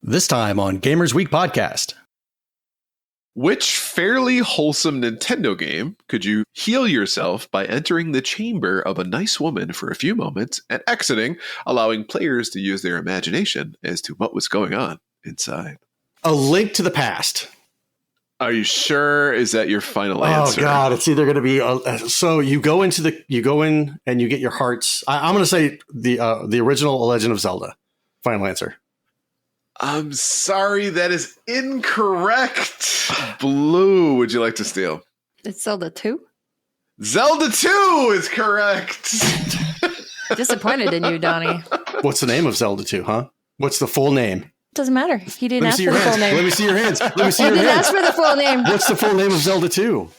This time on Gamers Week Podcast. Which fairly wholesome Nintendo game could you heal yourself by entering the chamber of a nice woman for a few moments and exiting, allowing players to use their imagination as to what was going on inside? A Link to the Past. Are you sure? Is that your final answer? Oh God, it's either going to be so you go in and you get your hearts. I'm going to say the original Legend of Zelda. Final answer. I'm sorry, that is incorrect. Blue, would you like to steal? It's Zelda 2? Zelda 2 is correct. Disappointed in you, Donnie. What's the name of Zelda 2, huh? What's the full name? Doesn't matter. He didn't ask for the full name. Let me see your hands. Let me see He your didn't hands. ask for the full name. What's the full name of Zelda 2?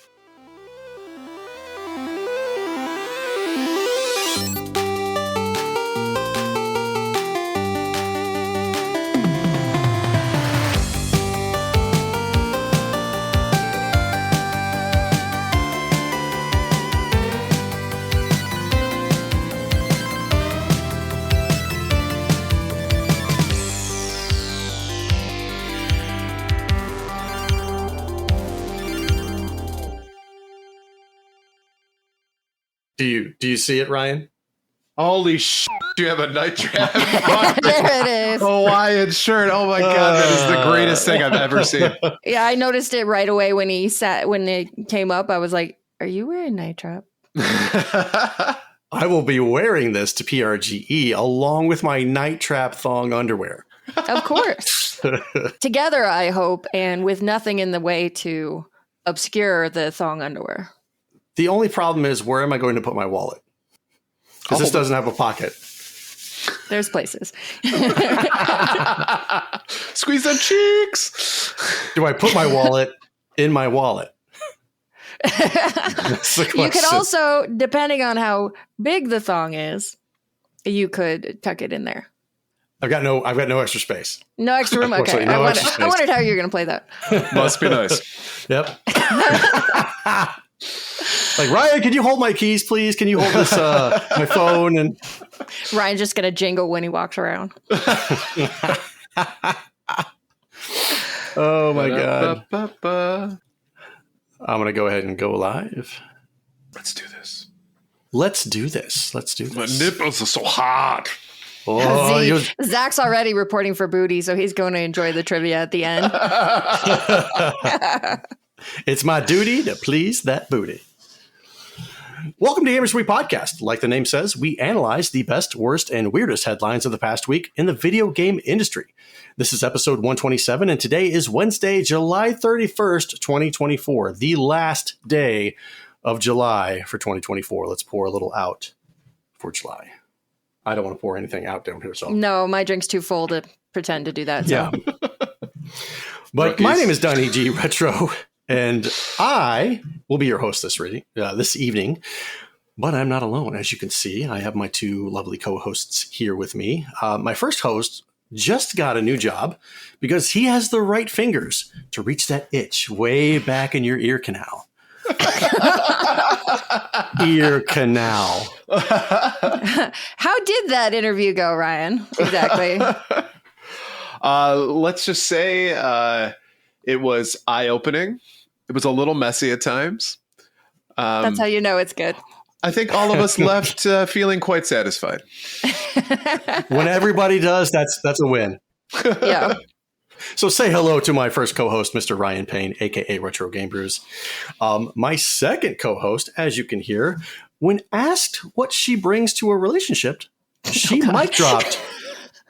Do you see it, Ryan? Holy shit, you have a night trap. There it is. Hawaiian shirt. Oh my God, that is the greatest thing I've ever seen. Yeah, I noticed it right away when it came up. I was like, are you wearing night trap? I will be wearing this to PRGE along with my night trap thong underwear. Of course. Together, I hope, and with nothing in the way to obscure the thong underwear. The only problem is, where am I going to put my wallet? Because this doesn't have a pocket. There's places. Squeeze them cheeks. Do I put my wallet in my wallet? That's the question. You could also, depending on how big the thong is, you could tuck it in there. I've got no extra space. No extra room. Okay, I wondered how you're going to play that. Must be nice. Yep. Like, Ryan, can you hold my keys, please? Can you hold this my phone? And Ryan's just going to jingle when he walks around. Oh my God. I'm going to go ahead and go live. Let's do this. My My nipples are so hot. Oh, Zach's already reporting for booty, so he's going to enjoy the trivia at the end. It's my duty to please that booty. Welcome to Gamers Week Podcast. Like the name says, we analyze the best, worst, and weirdest headlines of the past week in the video game industry. This is episode 127, and today is Wednesday, July 31st, 2024, the last day of July for 2024. Let's pour a little out for July. I don't want to pour anything out down here. So No, my drink's too full to pretend to do that. So. Yeah. But my name is donniegretro. And I will be your host this evening, but I'm not alone. As you can see, I have my two lovely co-hosts here with me. My first host just got a new job because he has the right fingers to reach that itch way back in your ear canal. Ear canal. How did that interview go, Ryan? Exactly. Let's just say it was eye-opening. It was a little messy at times. That's how you know it's good. I think all of us left feeling quite satisfied. When everybody does, that's a win. Yeah. So say hello to my first co-host, Mr. Ryan Payne, a.k.a. retrogamebrews. My second co-host, as you can hear, when asked what she brings to a relationship, she mic dropped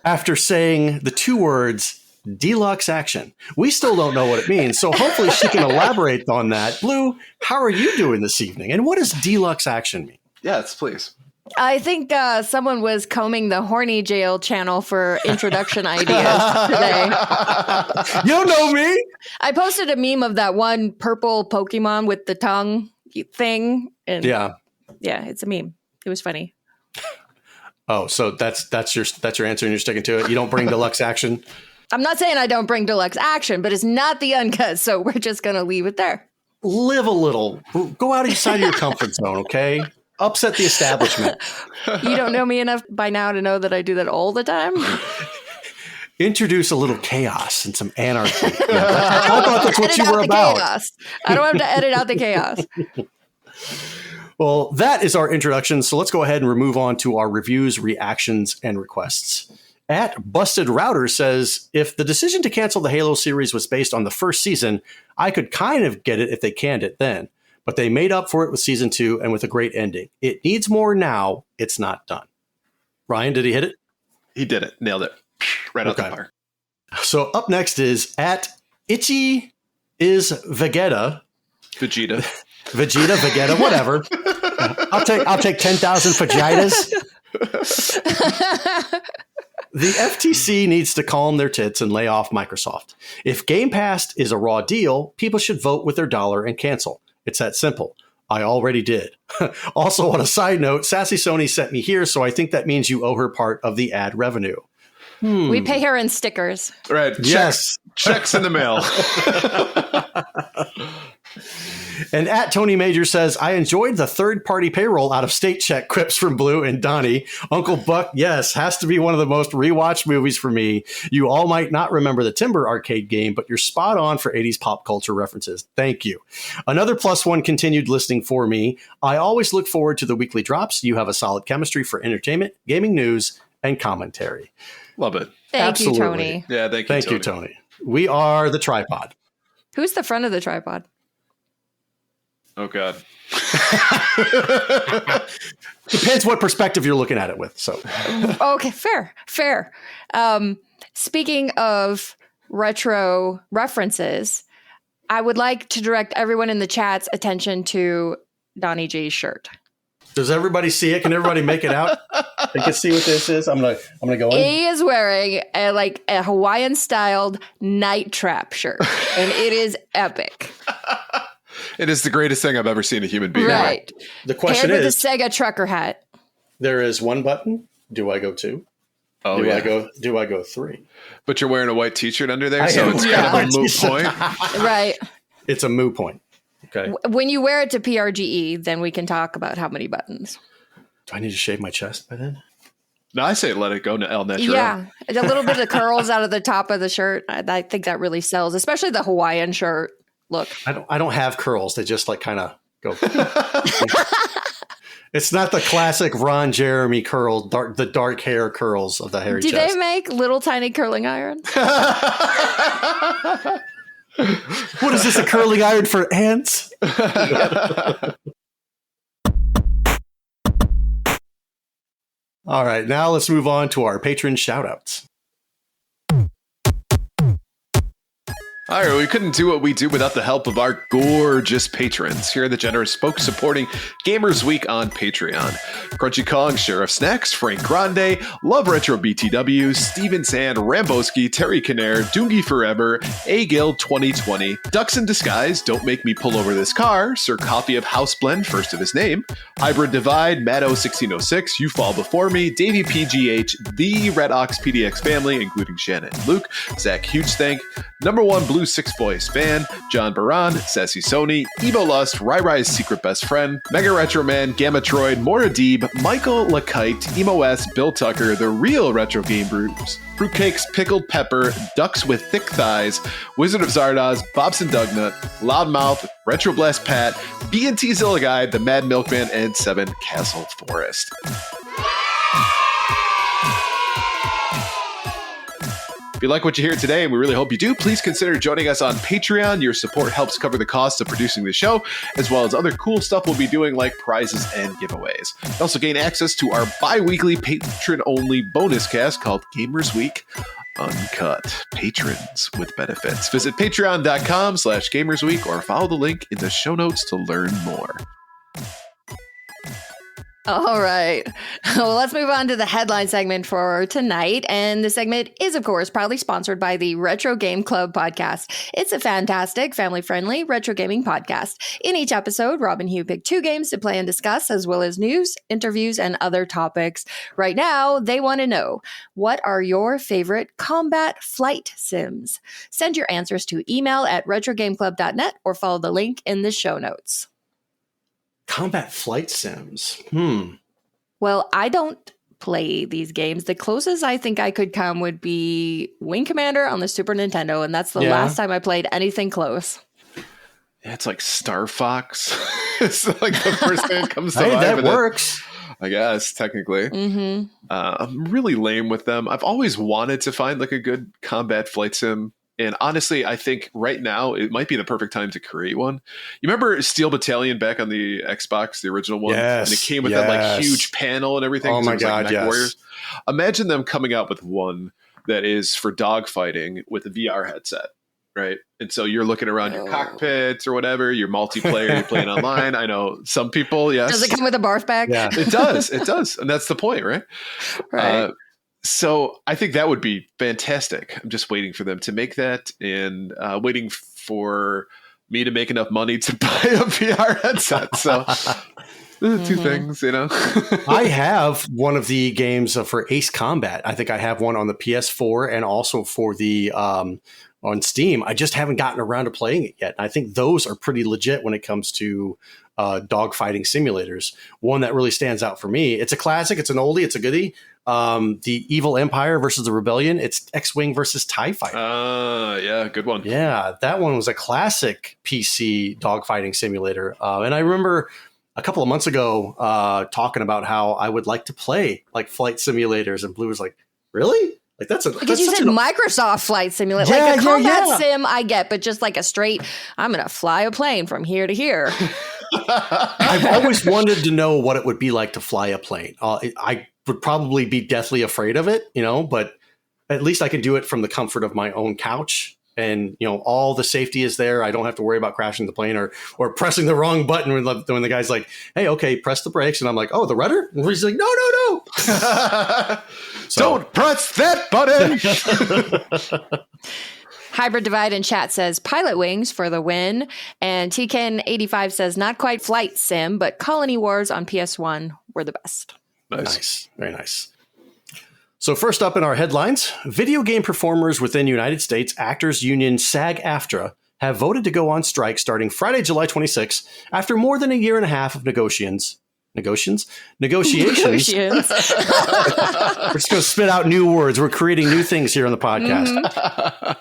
after saying the two words, deluxe action. We still don't know what it means, so hopefully she can elaborate on that. Blue, how are you doing this evening? And what does deluxe action mean? Yes, please. I think someone was combing the horny jail channel for introduction ideas today. You don't know me? I posted a meme of that one purple Pokemon with the tongue thing. And yeah, it's a meme. It was funny. Oh, so that's your answer and you're sticking to it? You don't bring deluxe action? I'm not saying I don't bring deluxe action, but it's not the uncut, so we're just going to leave it there. Live a little. Go outside your comfort zone, okay? Upset the establishment. You don't know me enough by now to know that I do that all the time? Introduce a little chaos and some anarchy. Yeah, I thought that's what you were about. Chaos. I don't have to edit out the chaos. Well, that is our introduction. So let's go ahead and move on to our reviews, reactions, and requests. At Busted Router says, if the decision to cancel the Halo series was based on the first season, I could kind of get it if they canned it then. But they made up for it with season 2 and with a great ending. It needs more now. It's not done. Ryan, did he hit it? He did it. Nailed it. Right out the park. So up next is at Itchy is Vegeta. Vegeta, whatever. I'll take 10,000 vaginas. The FTC needs to calm their tits and lay off Microsoft. If Game Pass is a raw deal, people should vote with their dollar and cancel. It's that simple. I already did. Also, on a side note, Sassy Sony sent me here, so I think that means you owe her part of the ad revenue. We pay her in stickers. Right. Yes. Checks in the mail. And at Tony Major says, I enjoyed the third-party payroll out-of-state check quips from Blue and Donnie. Uncle Buck, yes, has to be one of the most rewatched movies for me. You all might not remember the Timber arcade game, but you're spot on for 80s pop culture references. Thank you. Another +1 continued listening for me. I always look forward to the weekly drops. You have a solid chemistry for entertainment, gaming news, and commentary. Love it. Thank you, Tony. Yeah, thank you, Tony. We are the tripod. Who's the front of the tripod? Oh, God. Depends what perspective you're looking at it with. So, okay, fair. Speaking of retro references, I would like to direct everyone in the chat's attention to Donnie G's shirt. Does everybody see it? Can everybody make it out? They can see what this is. I'm gonna go in. He is wearing a Hawaiian styled night trap shirt, and it is epic. It is the greatest thing I've ever seen a human being. Right. The question Paired is, with the Sega trucker hat. There is one button. Do I go 2? Oh, Do I go 3? But you're wearing a white T-shirt under there, so it's kind of a moot point. Right. It's a moot point. Okay. When you wear it to PRGE, then we can talk about how many buttons. Do I need to shave my chest by then? No, I say let it go El Natural. Yeah. A little bit of curls out of the top of the shirt. I think that really sells, especially the Hawaiian shirt look. I don't have curls. They just kind of go. It's not the classic Ron Jeremy curl, the dark hair curls of the hairy chest. Do they make little tiny curling irons? What is this, a curling iron for ants? All right, now let's move on to our patron shout-outs. All right, we couldn't do what we do without the help of our gorgeous patrons. Here are the generous folks supporting Gamers Week on Patreon. Crunchy Kong, Sheriff Snacks, Frank Grande, Love Retro BTW, Steven Sand, Ramboski, Terry Kinnair, Doongie Forever, A-Gill 2020, Ducks in Disguise, Don't Make Me Pull Over This Car, Sir Coffee of Houseblend, first of his name, Hybrid Divide, Maddo1606, You Fall Before Me, Davey PGH, The Red Ox PDX family, including Shannon and Luke, Zach Hugethank, Number One Blue Six Voice Fan, John Baran, Sassy Sony, Evo Lust, Rai's Secret Best Friend, Mega Retro Man, Gamma Troid, Moradib, Michael Lakite, Emo S, Bill Tucker, The Real Retro Game Brews, Fruitcakes, Pickled Pepper, Ducks with Thick Thighs, Wizard of Zardoz, Bobson Dugnut, Loudmouth, Retro Blast Pat, B&T Zilla Guide, The Mad Milkman, and Seven Castle Forest. If you like what you hear today, and we really hope you do, please consider joining us on Patreon. Your support helps cover the cost of producing the show, as well as other cool stuff we'll be doing like prizes and giveaways. You also gain access to our bi-weekly patron-only bonus cast called Gamers Week Uncut. Patrons with benefits. Visit patreon.com/gamersweek or follow the link in the show notes to learn more. All right. Well, let's move on to the headline segment for tonight. And the segment is, of course, proudly sponsored by the Retro Game Club podcast. It's a fantastic, family-friendly retro gaming podcast. In each episode, Rob and Hugh pick 2 games to play and discuss, as well as news, interviews, and other topics. Right now, they want to know, what are your favorite combat flight sims? Send your answers to email at retrogameclub.net or follow the link in the show notes. Combat flight sims. Well, I don't play these games. The closest I think I could come would be Wing Commander on the Super Nintendo, and that's the last time I played anything close. Yeah, it's like Star Fox. It's like the first thing that comes to mind. That works. I guess, technically. Mm-hmm. I'm really lame with them. I've always wanted to find like a good combat flight sim. And honestly, I think right now it might be the perfect time to create one. You remember Steel Battalion back on the Xbox, the original one? Yes. And it came with that like huge panel and everything. Oh my God, like, yes. Warriors. Imagine them coming out with one that is for dogfighting with a VR headset, right? And so you're looking around your cockpits or whatever, your multiplayer, you're playing online. I know some people, yes. Does it come with a barf bag? Yeah. It does. It does. And that's the point, right? Right. So I think that would be fantastic. I'm just waiting for them to make that and waiting for me to make enough money to buy a VR headset. So two things, you know. I have one of the games for Ace Combat. I think I have one on the PS4 and also for the on Steam. I just haven't gotten around to playing it yet. I think those are pretty legit when it comes to dogfighting simulators. One that really stands out for me. It's a classic. It's an oldie. It's a goodie. The Evil Empire versus the Rebellion. It's X-Wing versus TIE Fighter. Yeah, good one. Yeah, that one was a classic PC dogfighting simulator. And I remember a couple of months ago talking about how I would like to play like flight simulators, and Blue was like, "Really? Like that's because you said Microsoft Flight Simulator, Yeah, like a combat yeah. sim, I get, but just like a straight, I'm gonna fly a plane from here to here. I've always wanted to know what it would be like to fly a plane. I would probably be deathly afraid of it, you know, but at least I can do it from the comfort of my own couch. And, you know, all the safety is there. I don't have to worry about crashing the plane or pressing the wrong button when the guy's like, hey, okay, press the brakes. And I'm like, oh, the rudder? And he's like, no. So, don't press that button. Hybrid Divide in chat says Pilot Wings for the win. And TKN85 says not quite flight sim, but Colony Wars on PS1 were the best. Nice. Very nice. So first up in our headlines, video game performers within United States Actors Union SAG-AFTRA have voted to go on strike starting Friday, July 26th after more than a year and a half of negotiations. We're just going to spit out new words. We're creating new things here on the podcast. Mm-hmm.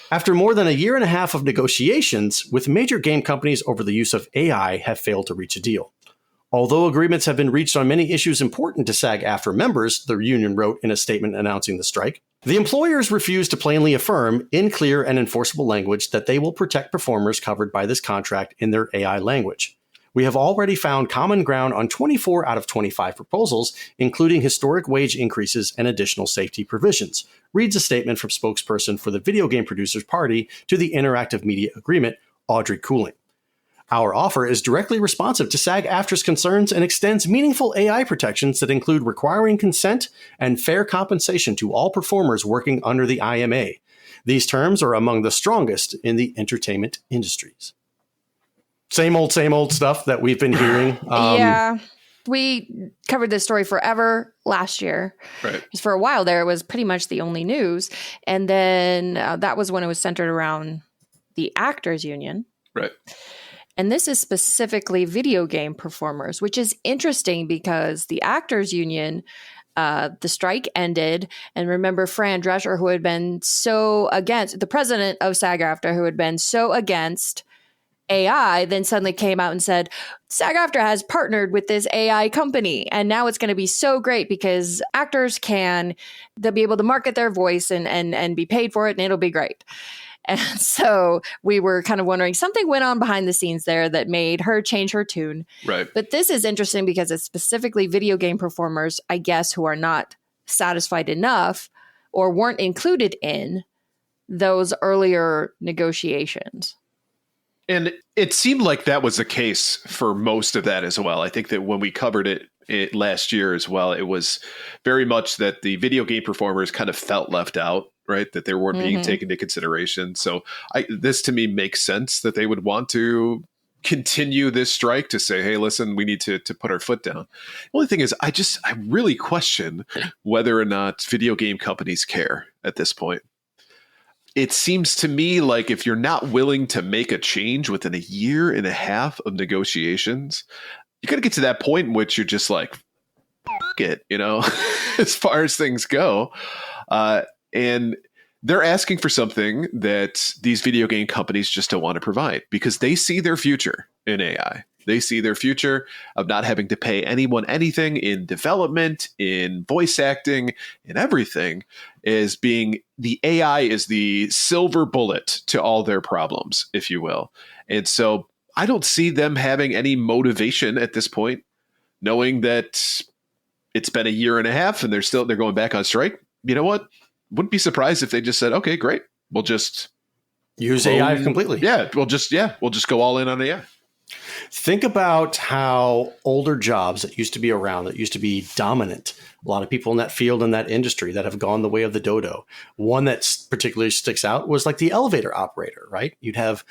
After more than a year and a half of negotiations with major game companies over the use of AI have failed to reach a deal. Although agreements have been reached on many issues important to SAG-AFTRA members, the union wrote in a statement announcing the strike, the employers refuse to plainly affirm in clear and enforceable language that they will protect performers covered by this contract in their AI language. We have already found common ground on 24 out of 25 proposals, including historic wage increases and additional safety provisions, reads a statement from spokesperson for the Video Game Producers Party to the Interactive Media Agreement, Audrey Cooling. Our offer is directly responsive to SAG-AFTRA's concerns and extends meaningful AI protections that include requiring consent and fair compensation to all performers working under the IMA. These terms are among the strongest in the entertainment industries. Same old stuff that we've been hearing. Yeah. We covered this story forever last year. Right. For a while there, it was pretty much the only news. And then that was when it was centered around the Actors Union. Right. And this is specifically video game performers, which is interesting because the Actors Union, the strike ended. And remember Fran Drescher, who had been so against, the president of SAG-AFTRA, who had been so against AI, then suddenly came out and said, SAG-AFTRA has partnered with this AI company. And now it's going to be so great because actors they'll be able to market their voice and be paid for it, and it'll be great. And so we were kind of wondering, something went on behind the scenes there that made her change her tune. Right. But this is interesting because it's specifically video game performers, I guess, who are not satisfied enough or weren't included in those earlier negotiations. And it seemed like that was the case for most of that as well. I think that when we covered it last year as well, it was very much that the video game performers kind of felt left out, right? That they weren't being taken into consideration. So this to me makes sense that they would want to continue this strike to say, hey, listen, we need to put our foot down. The only thing is, I really question whether or not video game companies care at this point. It seems to me like if you're not willing to make a change within a year and a half of negotiations, you got to get to that point in which you're just like, it, as far as things go. And they're asking for something that these video game companies just don't want to provide because they see their future in AI. They see their future of not having to pay anyone anything in development, in voice acting, in everything, as being the AI is the silver bullet to all their problems, if you will. And so I don't see them having any motivation at this point, knowing that it's been a year and a half and they're going back on strike. You know what? Wouldn't be surprised if they just said, okay, great. We'll just use AI completely. Yeah. We'll just go all in on AI. Think about how older jobs that used to be around, that used to be dominant, a lot of people in that field, in that industry that have gone the way of the dodo. One that particularly sticks out was like the elevator operator, right? You'd have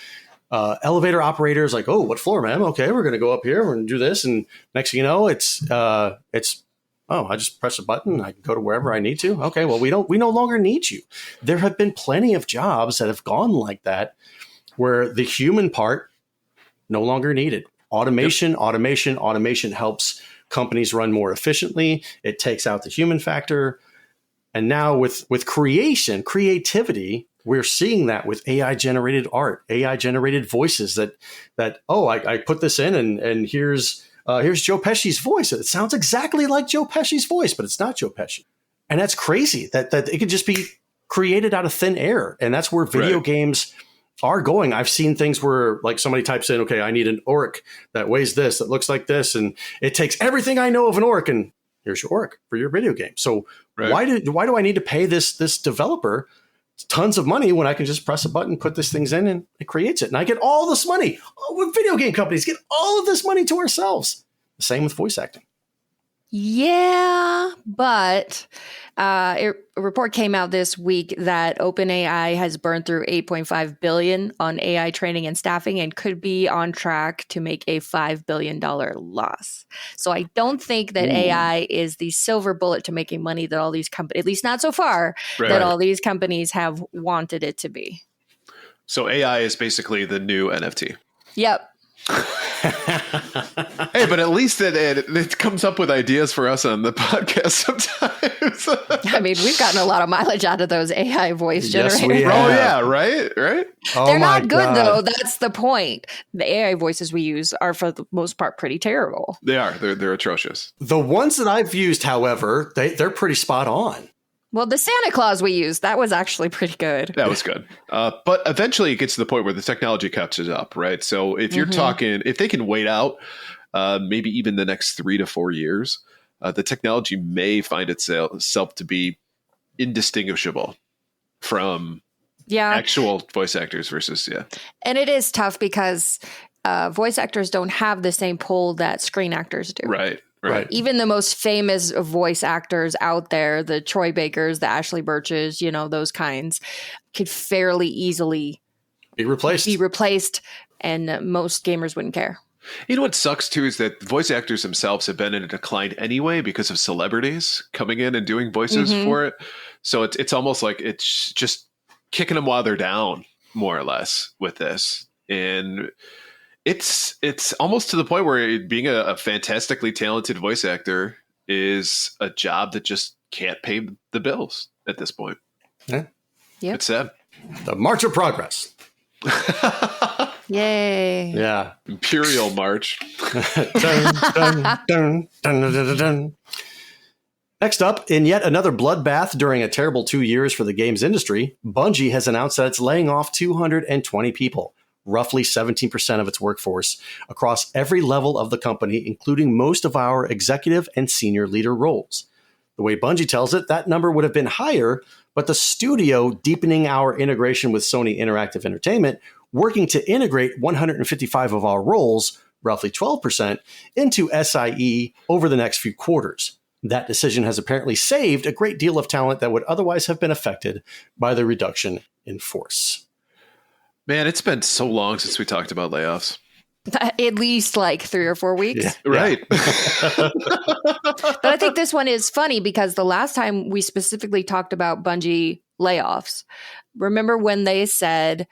elevator operators like, oh, what floor, ma'am? Okay, we're going to go up here. We're going to do this. And next thing you know, it's I just press a button. I can go to wherever I need to. Okay, well, we no longer need you. There have been plenty of jobs that have gone like that where the human part no longer needed. Automation helps companies run more efficiently. It takes out the human factor. And now with creativity, we're seeing that with AI generated art, AI generated voices that I put this in and here's Joe Pesci's voice. It sounds exactly like Joe Pesci's voice, but it's not Joe Pesci. And that's crazy that it could just be created out of thin air. And that's where video games are going. I've seen things where like somebody types in, okay, I need an orc that weighs this, that looks like this. And it takes everything I know of an orc and here's your orc for your video game. So why do I need to pay this developer tons of money when I can just press a button, put these things in, and it creates it? And I get all this money. Video game companies get all of this money to ourselves. The same with voice acting. Yeah, but a report came out this week that OpenAI has burned through $8.5 billion on AI training and staffing and could be on track to make a $5 billion loss. So I don't think that AI is the silver bullet to making money that all these companies, at least not so far, that all these companies have wanted it to be. So AI is basically the new NFT. Yep. Hey, but at least it comes up with ideas for us on the podcast sometimes. I mean, we've gotten a lot of mileage out of those AI voice generators. Yes, we have. Oh, yeah, right? Oh, they're not good, though. That's the point. The AI voices we use are, for the most part, pretty terrible. They are. They're atrocious. The ones that I've used, however, they're pretty spot on. Well, the Santa Claus we used, that was actually pretty good. That was good. But eventually it gets to the point where the technology catches up, right? So if you're talking, if they can wait out maybe even the next 3 to 4 years, the technology may find itself to be indistinguishable from actual voice actors versus, And it is tough because voice actors don't have the same pull that screen actors do. Right. Even the most famous voice actors out there, the Troy Bakers, the Ashley Birches, those kinds, could fairly easily be replaced. And most gamers wouldn't care. You know what sucks too is that voice actors themselves have been in a decline anyway because of celebrities coming in and doing voices for it. So it's almost like it's just kicking them while they're down, more or less, with this. And it's almost to the point where being a fantastically talented voice actor is a job that just can't pay the bills at this point. Yeah. Yep. It's sad. The March of Progress. Yay. Yeah. Imperial March. Dun, dun, dun, dun, dun, dun, dun. Next up, in yet another bloodbath during a terrible 2 years for the games industry, Bungie has announced that it's laying off 220 people. Roughly 17% of its workforce across every level of the company, including most of our executive and senior leader roles. The way Bungie tells it, that number would have been higher, but the studio deepening our integration with Sony Interactive Entertainment, working to integrate 155 of our roles, roughly 12%, into SIE over the next few quarters. That decision has apparently saved a great deal of talent that would otherwise have been affected by the reduction in force. Man, it's been so long since we talked about layoffs. At least like 3 or 4 weeks. Yeah, right. But I think this one is funny because the last time we specifically talked about Bungie layoffs, remember when they said,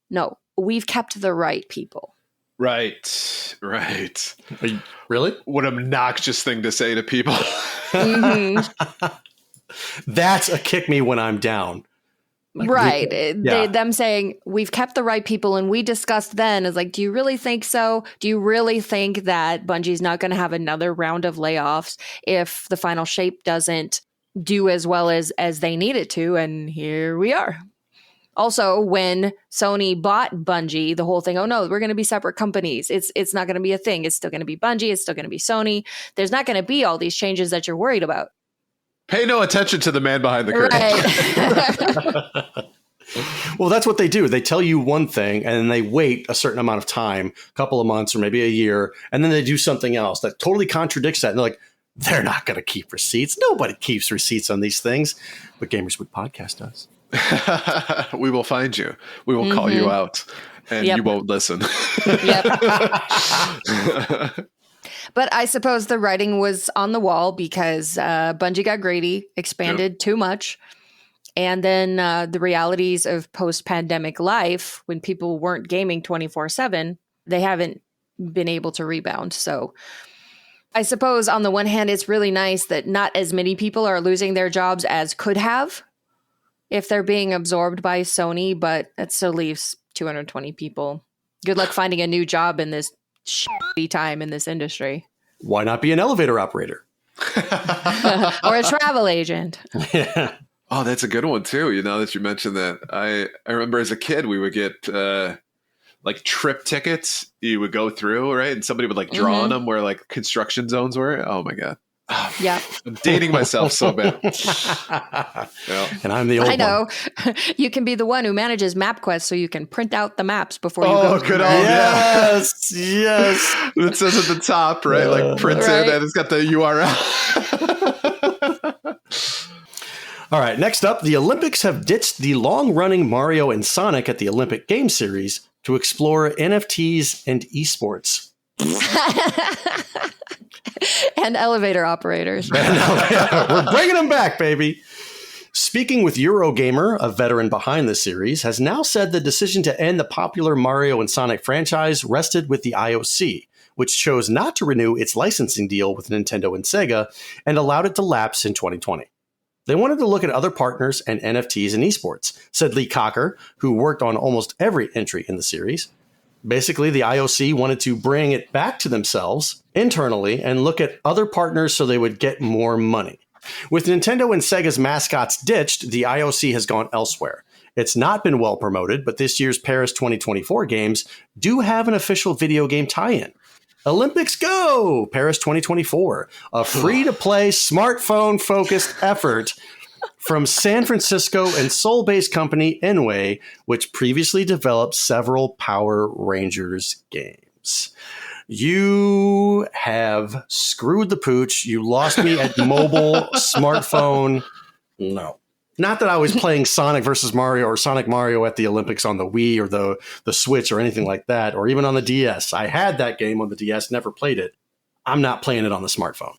no, we've kept the right people. Right. Really? What an obnoxious thing to say to people. Mm-hmm. That's a kick me when I'm down. Like, Right. yeah. Them saying, we've kept the right people, and we discussed then is like, do you really think so? Do you really think that Bungie's not going to have another round of layoffs if the final shape doesn't do as well as they need it to? And here we are. Also, when Sony bought Bungie, the whole thing, oh no, we're going to be separate companies. It's not going to be a thing. It's still going to be Bungie. It's still going to be Sony. There's not going to be all these changes that you're worried about. Pay no attention to the man behind the curtain. Right. Well, that's what they do. They tell you one thing and then they wait a certain amount of time, a couple of months or maybe a year, and then they do something else that totally contradicts that. And they're like, they're not going to keep receipts. Nobody keeps receipts on these things. But Gamers Week Podcast does. We will find you. We will call you out, and you won't listen. Yep. But I suppose the writing was on the wall because Bungie got greedy, expanded too much. And then the realities of post-pandemic life, when people weren't gaming 24/7, they haven't been able to rebound. So I suppose on the one hand, it's really nice that not as many people are losing their jobs as could have if they're being absorbed by Sony, but that still leaves 220 people. Good luck finding a new job in this shitty time in this industry. Why not be an elevator operator? Or a travel agent. Yeah. Oh, that's a good one too. You know that you mentioned that. I remember as a kid we would get like trip tickets. You would go through, right, and somebody would like draw on them where like construction zones were. Oh my god. Yeah. I'm dating myself so bad. And I'm the old one. I know. You can be the one who manages MapQuest so you can print out the maps before you Oh, go. good old Yes. Yes. It says at the top, right? Like printed, Right. and it's got the URL. All right. Next up, the Olympics have ditched the long-running Mario and Sonic at the Olympic Games Series to explore NFTs and esports. And elevator operators. We're bringing them back, baby. Speaking with Eurogamer, a veteran behind the series, has now said the decision to end the popular Mario and Sonic franchise rested with the IOC, which chose not to renew its licensing deal with Nintendo and Sega and allowed it to lapse in 2020. They wanted to look at other partners and NFTs in esports, said Lee Cocker, who worked on almost every entry in the series. Basically, the IOC wanted to bring it back to themselves internally and look at other partners so they would get more money. With Nintendo and Sega's mascots ditched, the IOC has gone elsewhere. It's not been well promoted, but this year's Paris 2024 games do have an official video game tie-in. Olympics Go! Paris 2024, a free-to-play, smartphone-focused effort from San Francisco and Seoul-based company Enway, which previously developed several Power Rangers games. You have screwed the pooch. You lost me at mobile, smartphone. No. Not that I was playing Sonic versus Mario or Sonic Mario at the Olympics on the Wii or the Switch or anything like that, or even on the DS. I had that game on the DS, never played it. I'm not playing it on the smartphone.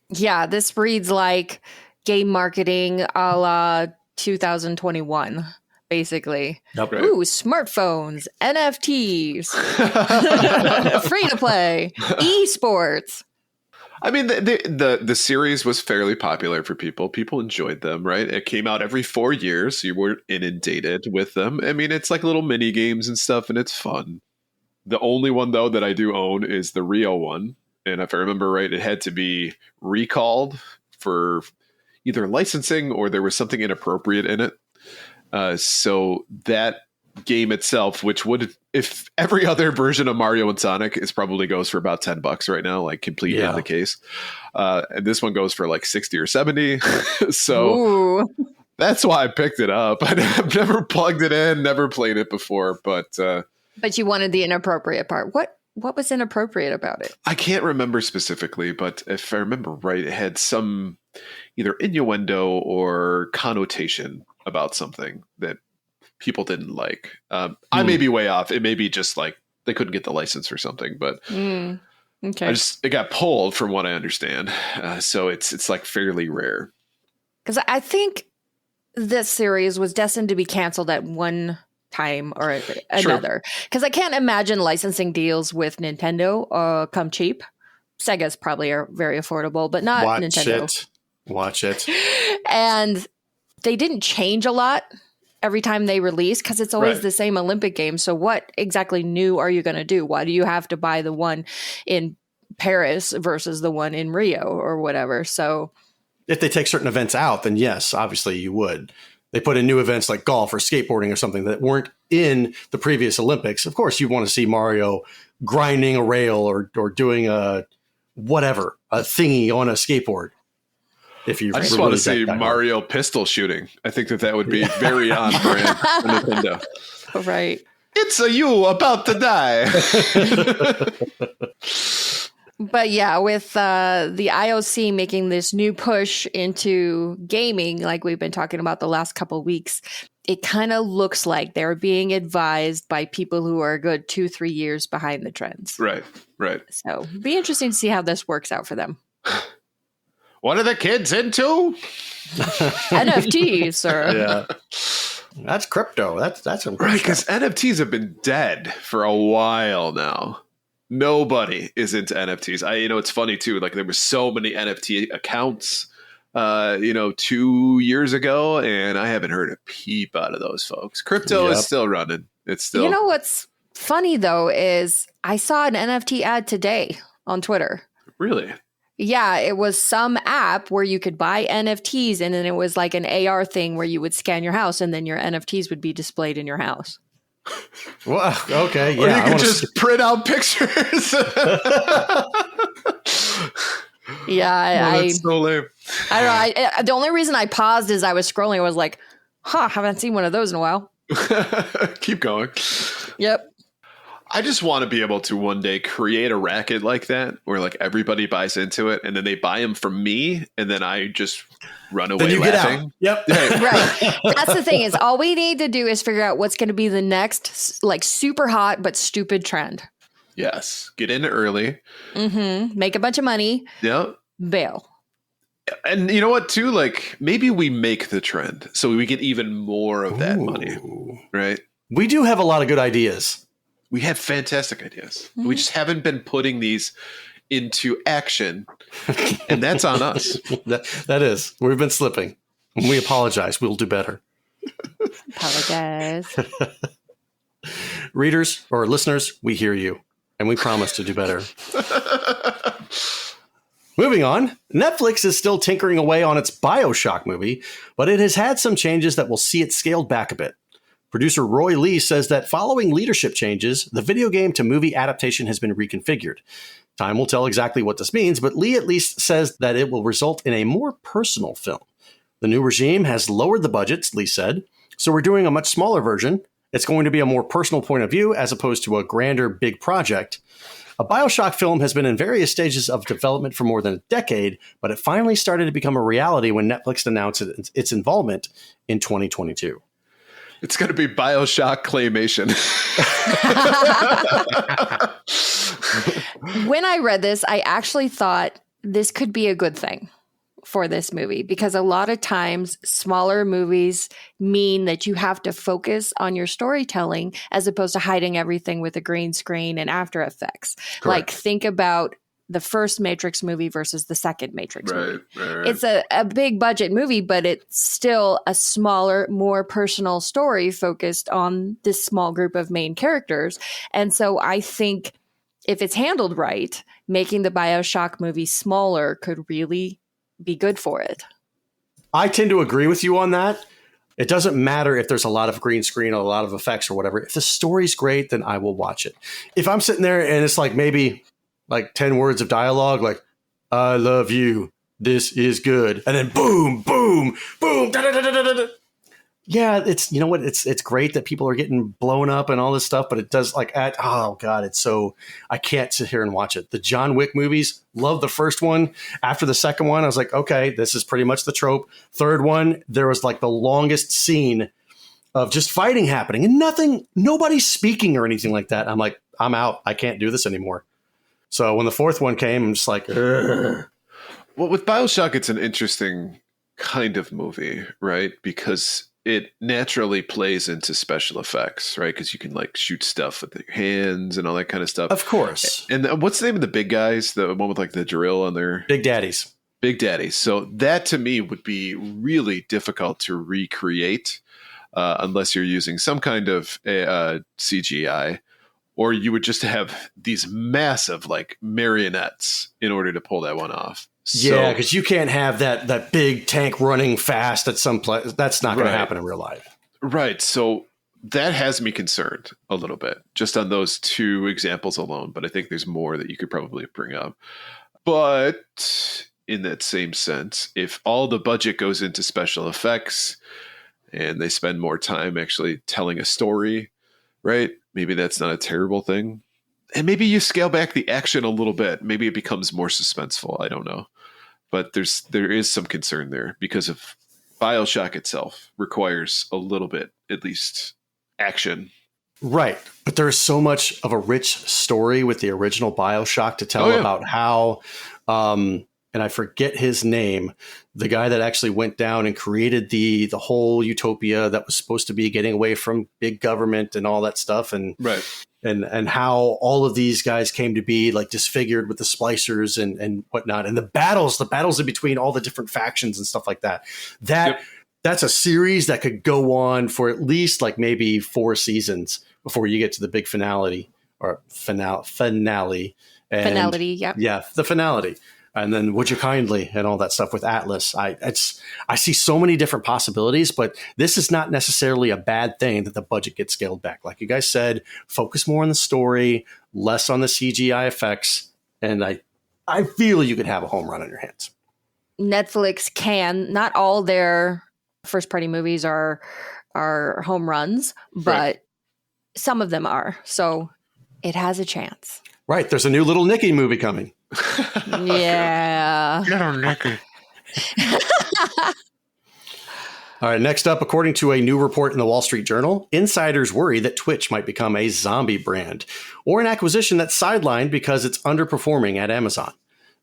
Yeah, this reads like game marketing a la 2021, basically. Yep. Ooh, smartphones, NFTs, free to play, esports. I mean, the series was fairly popular for people. People enjoyed them, right? It came out every 4 years. So you were inundated with them. I mean, it's like little mini games and stuff, and it's fun. The only one, though, that I do own is the Rio one. And if I remember right, it had to be recalled for either licensing or there was something inappropriate in it. So that game itself, which would, if every other version of Mario and Sonic is probably goes for about $10 right now, like complete in the case. And this one goes for like 60 or 70. So Ooh. That's why I picked it up. I've never plugged it in, never played it before, but you wanted the inappropriate part. What was inappropriate about it? I can't remember specifically, but if I remember right, it had some either innuendo or connotation about something that people didn't like. I may be way off. It may be just like they couldn't get the license or something, but okay. It got pulled from what I understand. So it's like fairly rare. Because I think this series was destined to be canceled at one time or another. Because I can't imagine licensing deals with Nintendo come cheap. Sega's probably are very affordable, but not Nintendo. Watch it. And they didn't change a lot every time they release because it's always the same Olympic game. So what exactly new are you going to do? Why do you have to buy the one in Paris versus the one in Rio or whatever? So if they take certain events out, then yes, obviously you would. They put in new events like golf or skateboarding or something that weren't in the previous Olympics. Of course, you want to see Mario grinding a rail or doing a thingy on a skateboard. I just want to see Mario pistol shooting. I think that would be very on brand for Nintendo. Right. It's you about to die. But yeah, with the IOC making this new push into gaming, like we've been talking about the last couple of weeks, it kind of looks like they're being advised by people who are a good 2-3 years behind the trends. Right. So it'd be interesting to see how this works out for them. What are the kids into? NFTs, or yeah, that's crypto. That's some right, because NFTs have been dead for a while now. Nobody is into NFTs. It's funny too. Like there were so many NFT accounts, 2 years ago, and I haven't heard a peep out of those folks. Crypto is still running. It's still. You know what's funny though is I saw an NFT ad today on Twitter. Really? Yeah, it was some app where you could buy NFTs, and then it was like an AR thing where you would scan your house, and then your NFTs would be displayed in your house. Well, okay, yeah. Or you could just print out pictures. Yeah, that's so lame. I don't know. The only reason I paused is I was scrolling. I was like, haven't seen one of those in a while. Keep going. Yep. I just want to be able to one day create a racket like that where like everybody buys into it and then they buy them from me and then I just run away then you laughing. Get out. Yep. Right. That's the thing is all we need to do is figure out what's going to be the next like super hot but stupid trend. Yes. Get in early. Mm-hmm. Make a bunch of money. Yep. Bail. And you know what too? Like maybe we make the trend so we get even more of that money. Right. We do have a lot of good ideas. We have fantastic ideas. Mm-hmm. We just haven't been putting these into action, and that's on us. That is. We've been slipping. We apologize. We'll do better. Apologize. Readers or listeners, we hear you, and we promise to do better. Moving on, Netflix is still tinkering away on its BioShock movie, but it has had some changes that will see it scaled back a bit. Producer Roy Lee says that following leadership changes, the video game to movie adaptation has been reconfigured. Time will tell exactly what this means, but Lee at least says that it will result in a more personal film. The new regime has lowered the budgets, Lee said, so we're doing a much smaller version. It's going to be a more personal point of view as opposed to a grander big project. A BioShock film has been in various stages of development for more than a decade, but it finally started to become a reality when Netflix announced its involvement in 2022. It's going to be BioShock claymation. When I read this, I actually thought this could be a good thing for this movie because a lot of times smaller movies mean that you have to focus on your storytelling as opposed to hiding everything with a green screen and After Effects. Correct. Like think about the first Matrix movie versus the second Matrix movie. Right. It's a big budget movie, but it's still a smaller, more personal story focused on this small group of main characters. And so I think if it's handled right, making the BioShock movie smaller could really be good for it. I tend to agree with you on that. It doesn't matter if there's a lot of green screen or a lot of effects or whatever. If the story's great, then I will watch it. If I'm sitting there and it's like maybe like 10 words of dialogue, like, I love you, this is good. And then boom, boom, boom. Da, da, da, da, da, da. Yeah, it's, you know what? It's great that people are getting blown up and all this stuff, but it does oh God, it's so, I can't sit here and watch it. The John Wick movies, love the first one. After the second one, I was like, okay, this is pretty much the trope. Third one, there was like the longest scene of just fighting happening and nobody's speaking or anything like that. I'm like, I'm out. I can't do this anymore. So when the fourth one came, I'm just like, ugh. Well, with BioShock, it's an interesting kind of movie, right? Because it naturally plays into special effects, right? Because you can like shoot stuff with your hands and all that kind of stuff. Of course. And what's the name of the big guys? The one with like the drill on their Big Daddies. Big Daddies. So that to me would be really difficult to recreate unless you're using some kind of CGI, or you would just have these massive like marionettes in order to pull that one off. Yeah, because you can't have that big tank running fast at some place. That's not going to happen in real life. Right. So that has me concerned a little bit just on those two examples alone. But I think there's more that you could probably bring up. But in that same sense, if all the budget goes into special effects and they spend more time actually telling a story, right? Maybe that's not a terrible thing. And maybe you scale back the action a little bit. Maybe it becomes more suspenseful. I don't know. But there is some concern there because of BioShock itself requires a little bit, at least, action. Right. But there is so much of a rich story with the original BioShock to tell about how, and I forget his name, the guy that actually went down and created the whole utopia that was supposed to be getting away from big government and all that stuff. And and how all of these guys came to be like disfigured with the splicers and whatnot. And the battles in between all the different factions and stuff like that. That's a series that could go on for at least like maybe 4 seasons before you get to the big finale. And, Finality, yeah. Yeah, the finality. And then Would You Kindly and all that stuff with Atlas. I see so many different possibilities, but this is not necessarily a bad thing that the budget gets scaled back. Like you guys said, focus more on the story, less on the CGI effects, and I feel you could have a home run on your hands. Netflix can. Not all their first-party movies are home runs, but some of them are. So it has a chance. Right. There's a new Little Nicky movie coming. Yeah. Little Nicky. All right, next up, according to a new report in the Wall Street Journal, insiders worry that Twitch might become a zombie brand or an acquisition that's sidelined because it's underperforming at Amazon.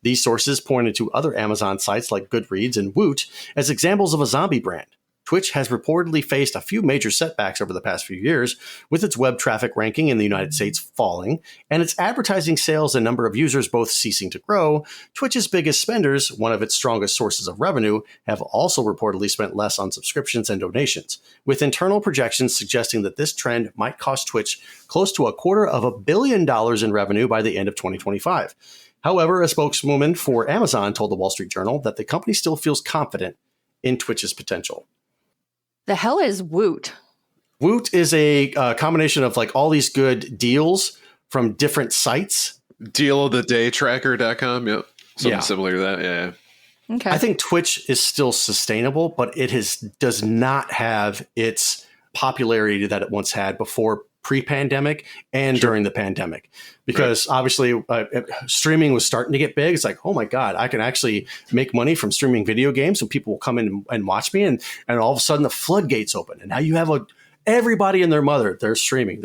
These sources pointed to other Amazon sites like Goodreads and Woot as examples of a zombie brand. Twitch has reportedly faced a few major setbacks over the past few years, with its web traffic ranking in the United States falling, and its advertising sales and number of users both ceasing to grow. Twitch's biggest spenders, one of its strongest sources of revenue, have also reportedly spent less on subscriptions and donations, with internal projections suggesting that this trend might cost Twitch close to $250 million in revenue by the end of 2025. However, a spokeswoman for Amazon told the Wall Street Journal that the company still feels confident in Twitch's potential. The hell is Woot? Woot is a combination of like all these good deals from different sites. Dealofthedaytracker.com. Yep. Something similar to that. Yeah. Okay. I think Twitch is still sustainable, but it does not have its popularity that it once had before pre-pandemic and during the pandemic, because obviously streaming was starting to get big. It's like, oh my God, I can actually make money from streaming video games, and people will come in and watch me. And all of a sudden the floodgates open, and now you have everybody and their mother, they're streaming. And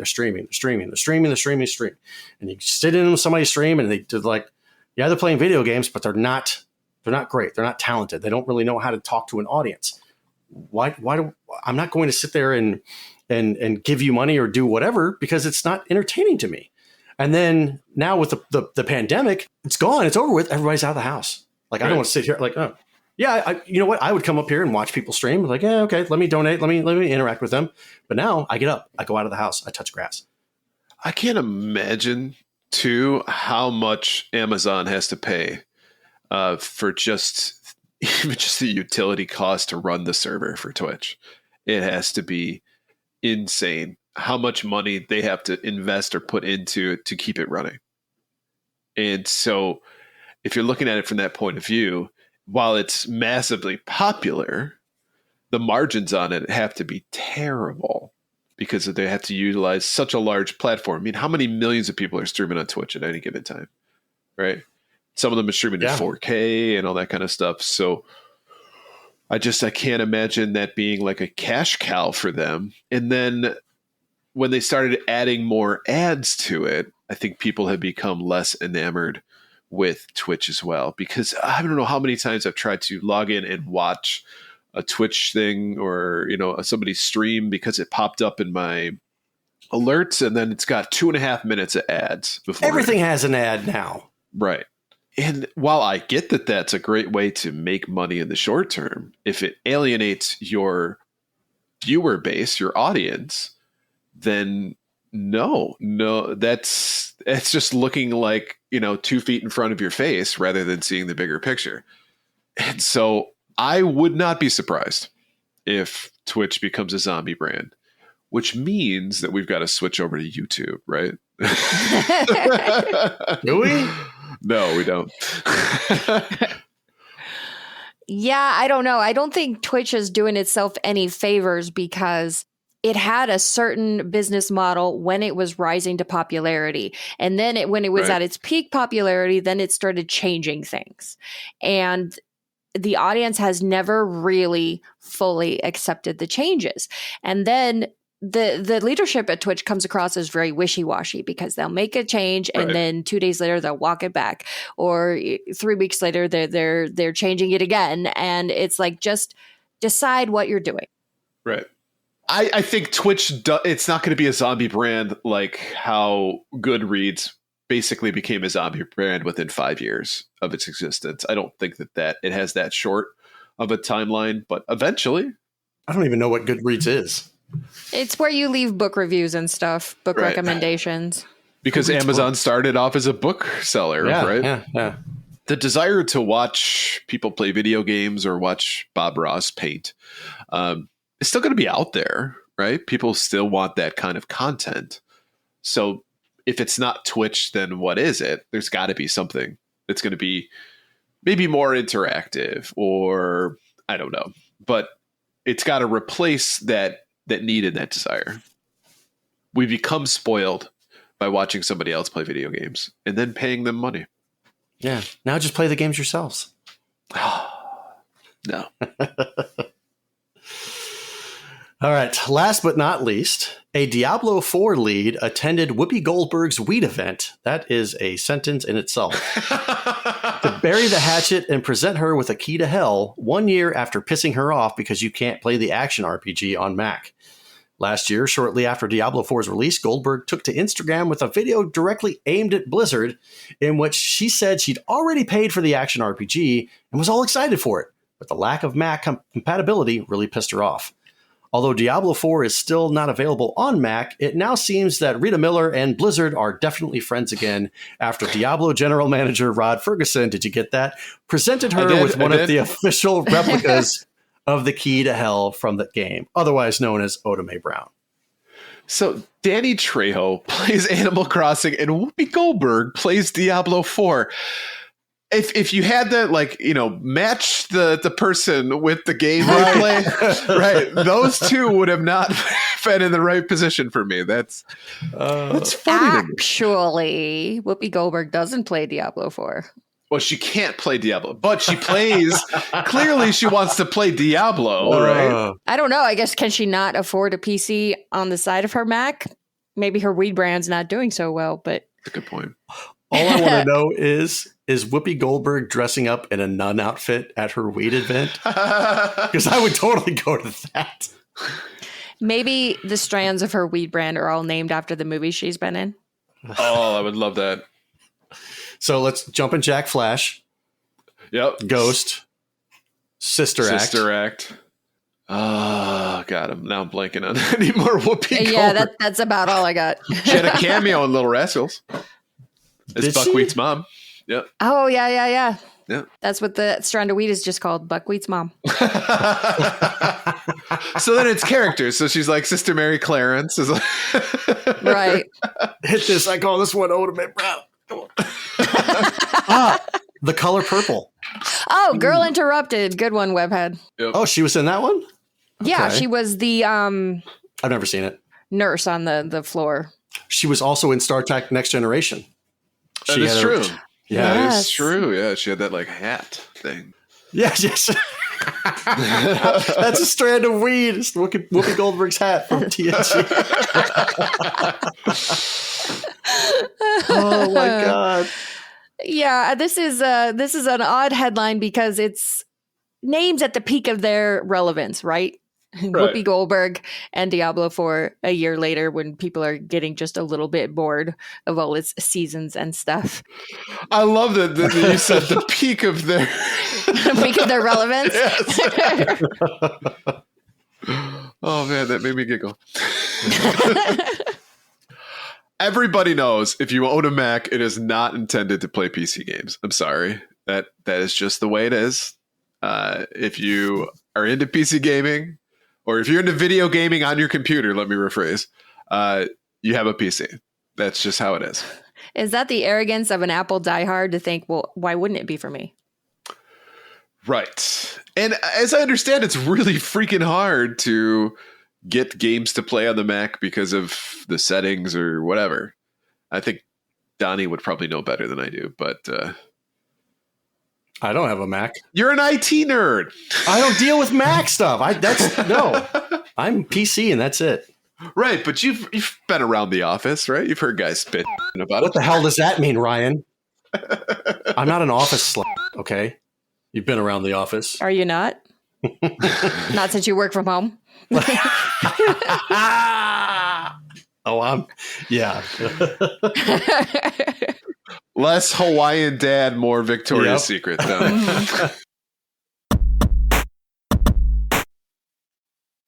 you sit in somebody's stream and they're like, yeah, they're playing video games, but they're not great. They're not talented. They don't really know how to talk to an audience. I'm not going to sit there and give you money or do whatever, because it's not entertaining to me. And then now with the pandemic, it's gone. It's over with. Everybody's out of the house. Like, I don't want to sit here like, oh, yeah, you know what? I would come up here and watch people stream. Like, yeah, okay, let me donate. Let me interact with them. But now I get up, I go out of the house, I touch grass. I can't imagine too how much Amazon has to pay for even just the utility cost to run the server for Twitch. It has to be insane how much money they have to invest or put into it to keep it running. And so if you're looking at it from that point of view, while it's massively popular, the margins on it have to be terrible because they have to utilize such a large platform. I mean, how many millions of people are streaming on Twitch at any given time, right? Some of them are streaming in 4K and all that kind of stuff. So I can't imagine that being like a cash cow for them. And then when they started adding more ads to it, I think people have become less enamored with Twitch as well, because I don't know how many times I've tried to log in and watch a Twitch thing or, somebody's stream because it popped up in my alerts, and then it's got 2.5 minutes of ads before Everything has an ad now. Right. And while I get that that's a great way to make money in the short term, if it alienates your viewer base, your audience, then no, that's just looking like, 2 feet in front of your face rather than seeing the bigger picture. And so I would not be surprised if Twitch becomes a zombie brand, which means that we've got to switch over to YouTube, right? Do we? No, we don't. Yeah, I don't know. I don't think Twitch is doing itself any favors because it had a certain business model when it was rising to popularity. And then when it was at its peak popularity, then it started changing things. And the audience has never really fully accepted the changes. And then the leadership at Twitch comes across as very wishy-washy because they'll make a change and then 2 days later they'll walk it back, or 3 weeks later they're changing it again, and it's like, just decide what you're doing. Right. I think Twitch it's not going to be a zombie brand like how Goodreads basically became a zombie brand within 5 years of its existence. I don't think that it has that short of a timeline, but eventually. I don't even know what Goodreads is. It's where you leave book reviews and stuff, book recommendations. Because Amazon started off as a book seller, right? Yeah. The desire to watch people play video games or watch Bob Ross paint is still going to be out there, right? People still want that kind of content. So if it's not Twitch, then what is it? There's got to be something that's going to be maybe more interactive, or I don't know. But it's got to replace that need and that desire. We become spoiled by watching somebody else play video games and then paying them money. Yeah. Now just play the games yourselves. No. All right. Last but not least, a Diablo 4 lead attended Whoopi Goldberg's weed event. That is a sentence in itself. To bury the hatchet and present her with a key to hell 1 year after pissing her off because you can't play the action RPG on Mac. Last year, shortly after Diablo 4's release, Goldberg took to Instagram with a video directly aimed at Blizzard in which she said she'd already paid for the action RPG and was all excited for it, but the lack of Mac compatibility really pissed her off. Although Diablo 4 is still not available on Mac, it now seems that Rita Miller and Blizzard are definitely friends again after Diablo general manager Rod Ferguson, did you get that? Presented her with one of the official replicas of the key to hell from the game, otherwise known as Oda Mae Brown. So Danny Trejo plays Animal Crossing and Whoopi Goldberg plays Diablo 4. If you had to, match the person with the game they play, right? Those two would have not been in the right position for me. That's funny. Actually, Whoopi Goldberg doesn't play Diablo 4. Well, she can't play Diablo, but she plays. Clearly, she wants to play Diablo, right? I don't know. I guess, can she not afford a PC on the side of her Mac? Maybe her weed brand's not doing so well, but that's a good point. All I want to know is Whoopi Goldberg dressing up in a nun outfit at her weed event? Because I would totally go to that. Maybe the strands of her weed brand are all named after the movies she's been in. Oh, I would love that. So let's jump in Jack Flash. Yep. Ghost. Sister Act. Oh, God. Now I'm blanking on any more Whoopi Goldberg. Yeah, that's about all I got. She had a cameo in Little Rascals. It's Buckwheat's mom. Yep. Oh, yeah. Yeah. That's what the strand of weed is just called, Buckwheat's mom. So then it's characters. So she's like Sister Mary Clarence. Is Right. Hit this. I call this one Oda Mae Brown. The Color Purple. Oh, Girl Interrupted. Good one, Webhead. Yep. Oh, she was in that one? Yeah, Okay. she was the I've never seen it. nurse on the floor. She was also in Star Trek Next Generation. That is true. Yeah. That Yes. is true. Yeah, she had that hat thing. Yes. That's a strand of weed. It's Whoopi Goldberg's hat from TNG. Oh my God. Yeah, this is an odd headline because it's names at the peak of their relevance, right? Whoopi Goldberg and Diablo 4 a year later when people are getting just a little bit bored of all its seasons and stuff. I love that you said the peak of their peak of their relevance. Yes. Oh man, that made me giggle. Everybody knows if you own a Mac, it is not intended to play PC games. I'm sorry. That is just the way it is. If you are into PC gaming, or if you're into video gaming on your computer, let me rephrase, you have a PC. That's just how it is. Is that the arrogance of an Apple diehard to think, well, why wouldn't it be for me? Right. And as I understand, it's really freaking hard to get games to play on the Mac because of the settings or whatever. I think Donnie would probably know better than I do, but... I don't have a Mac. You're an IT nerd. I don't deal with Mac stuff. No. I'm PC and that's it. Right, but you've been around the office, right? You've heard guys spit about it. What the hell does that mean, Ryan? I'm not an office slut, okay? You've been around the office. Are you not? Not since you work from home? Yeah. Less Hawaiian dad, more Victoria's Secret.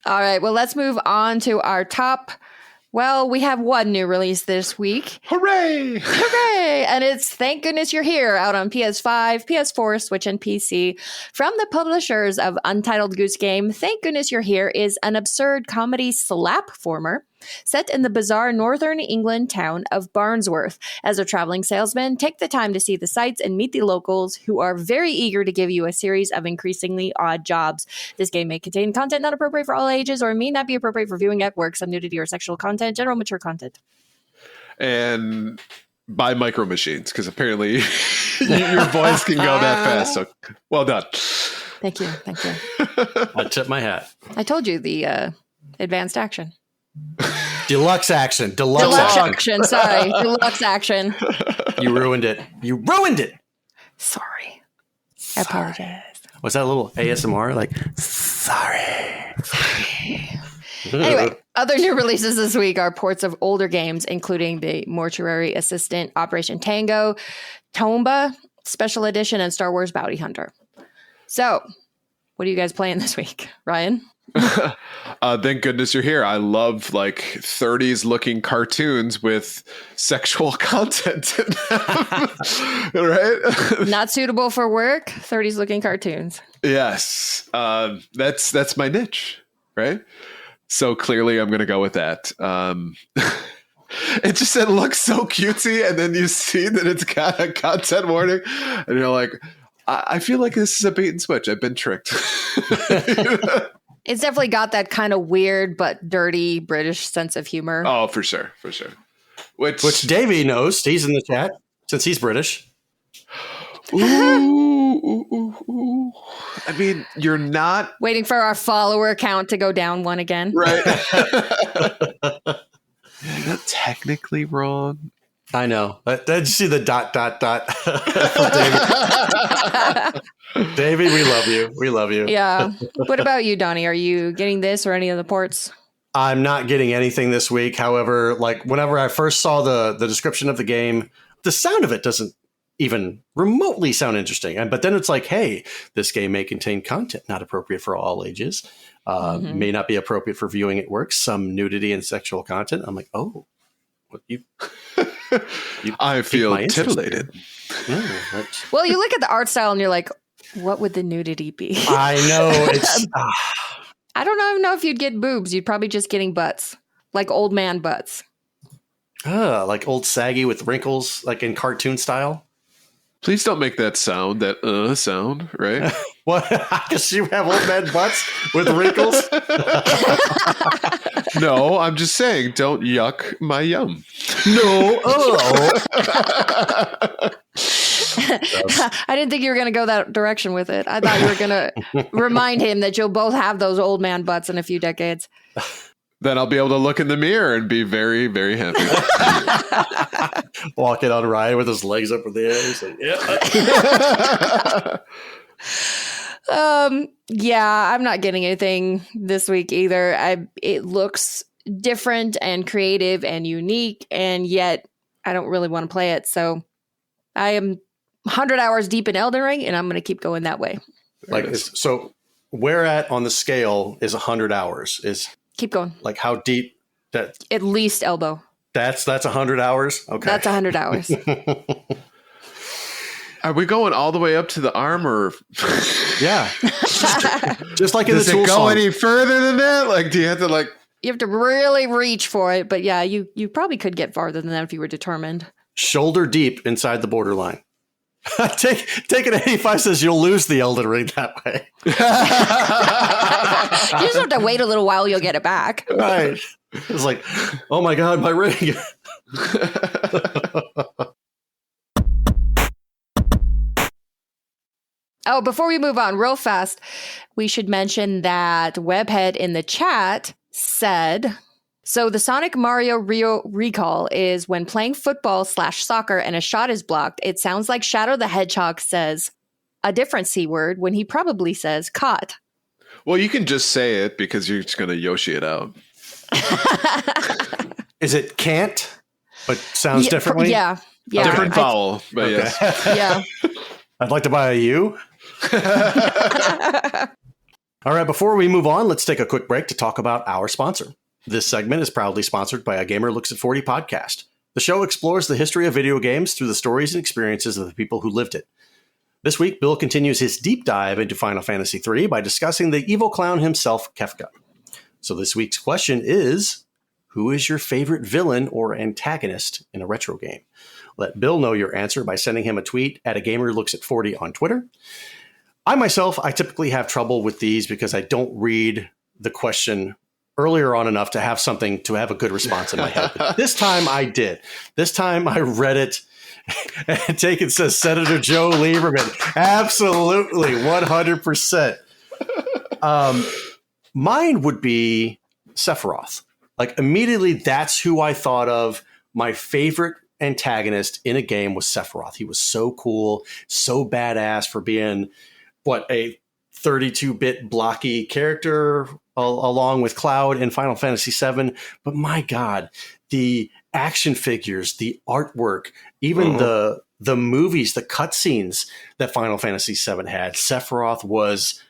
All right, well, let's move on to our top. Well, we have one new release this week. Hooray! Hooray! And it's Thank Goodness You're Here, out on PS5, PS4, Switch, and PC. From the publishers of Untitled Goose Game, Thank Goodness You're Here is an absurd comedy slap-former set in the bizarre northern England town of Barnsworth. As a traveling salesman, take the time to see the sights and meet the locals who are very eager to give you a series of increasingly odd jobs. This game may contain content not appropriate for all ages or may not be appropriate for viewing at work, some nudity or sexual content, general mature content. And buy Micro Machines, because apparently your voice can go that fast. So well done. Thank you. I tip my hat. I told you the advanced action. Deluxe action. Sorry. Deluxe action. You ruined it. Sorry. I apologize. Was that a little ASMR? Like, sorry. Anyway, other new releases this week are ports of older games, including the Mortuary Assistant, Operation Tango, Tomba Special Edition, and Star Wars Bounty Hunter. So, what are you guys playing this week? Ryan? Thank goodness you're here. I love like 30s looking cartoons with sexual content in them. Right? Not suitable for work, 30s looking cartoons. Yes. That's my niche, right? So clearly I'm going to go with that. It looks so cutesy, and then you see that it's got a content warning, and you're like, I feel like this is a bait and switch. I've been tricked. It's definitely got that kind of weird but dirty British sense of humor. Oh, for sure. Which Davey knows. He's in the chat since he's British. Ooh. I mean, you're not waiting for our follower count to go down one again. Right. You're not technically wrong. I know. Did you see the ... Davey, we love you. Yeah. What about you, Donnie? Are you getting this or any of the ports? I'm not getting anything this week. However, like whenever I first saw the description of the game, the sound of it doesn't even remotely sound interesting. But then it's like, hey, this game may contain content not appropriate for all ages, may not be appropriate for viewing at work, some nudity and sexual content. I'm like, oh, what you I feel titillated. Well, you look at the art style and you're like, what would the nudity be? I know. It's I don't know if you'd get boobs. You'd probably just getting butts, like old man butts. Like old saggy with wrinkles, like in cartoon style. Please don't make that sound, sound, right? What? Because you have old man butts with wrinkles? No, I'm just saying, don't yuck my yum. No. Oh. I didn't think you were going to go that direction with it. I thought you were going to remind him that you'll both have those old man butts in a few decades. Then I'll be able to look in the mirror and be very, very happy. Walking on Ryan with his legs up in the air. He's like, yeah. Yeah, I'm not getting anything this week either. It looks different and creative and unique, and yet I don't really want to play it. So I am 100 hours deep in Elden Ring, and I'm going to keep going that way. So where at on the scale is 100 hours? Is keep going. Like how deep? That at least elbow. That's 100 hours. Okay, that's 100 hours. Are we going all the way up to the arm, or yeah, just like in does the tool it go song. any further than that? Like, do you have to like? You have to really reach for it, but yeah, you probably could get farther than that if you were determined. Shoulder deep inside the borderline. Take it 85 says you'll lose the Elden Ring that way. You just have to wait a little while, you'll get it back. Right. It's like, oh my God, my ring. Oh, before we move on real fast, we should mention that Webhead in the chat said, so the Sonic Mario recall is when playing football/soccer and a shot is blocked, it sounds like Shadow the Hedgehog says a different C word when he probably says caught. Well, you can just say it because you're just going to Yoshi it out. Is it can't, but sounds differently? Yeah. Different vowel, but okay. yes. Yeah. I'd like to buy a U. All right, before we move on, let's take a quick break to talk about our sponsor. This segment is proudly sponsored by A Gamer Looks at 40 podcast. The show explores the history of video games through the stories and experiences of the people who lived it. This week, Bill continues his deep dive into Final Fantasy III by discussing the evil clown himself, Kefka. So this week's question is, who is your favorite villain or antagonist in a retro game? Let Bill know your answer by sending him a tweet at A Gamer Looks at 40 on Twitter. I typically have trouble with these because I don't read the question earlier on enough to have a good response in my head. But this time I did. This time I read it. And it says Senator Joe Lieberman. Absolutely, 100%. Mine would be Sephiroth. Like immediately, that's who I thought of. My favorite antagonist in a game was Sephiroth. He was so cool, so badass for being a 32-bit blocky character along with Cloud in Final Fantasy VII. But my God, the action figures, the artwork, even the movies, the cutscenes that Final Fantasy VII had, Sephiroth was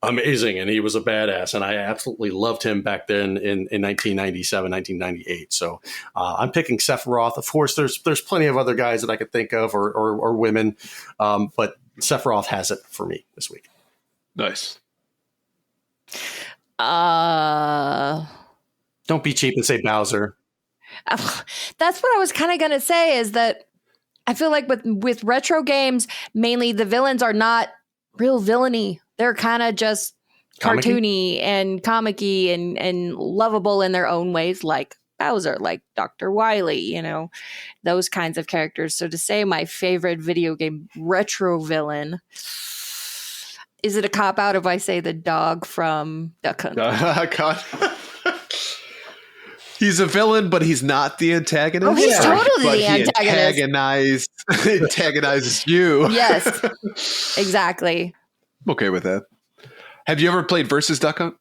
amazing, and he was a badass, and I absolutely loved him back then in 1997, 1998. So I'm picking Sephiroth. Of course, there's plenty of other guys that I could think of, or women, but Sephiroth has it for me this week. Nice. Don't be cheap and say Bowser. That's what I was kind of going to say, is that I feel like with retro games, mainly the villains are not real villainy. They're kind of just cartoony and comic-y and lovable in their own ways, like Bowser, like Dr. Wily, those kinds of characters. So to say my favorite video game retro villain, is it a cop-out if I say the dog from Duck Hunt? God. He's a villain, but he's not the antagonist. Oh, he's totally the antagonist. Antagonizes you. Yes, exactly. I'm okay with that. Have you ever played Versus Duck Hunt?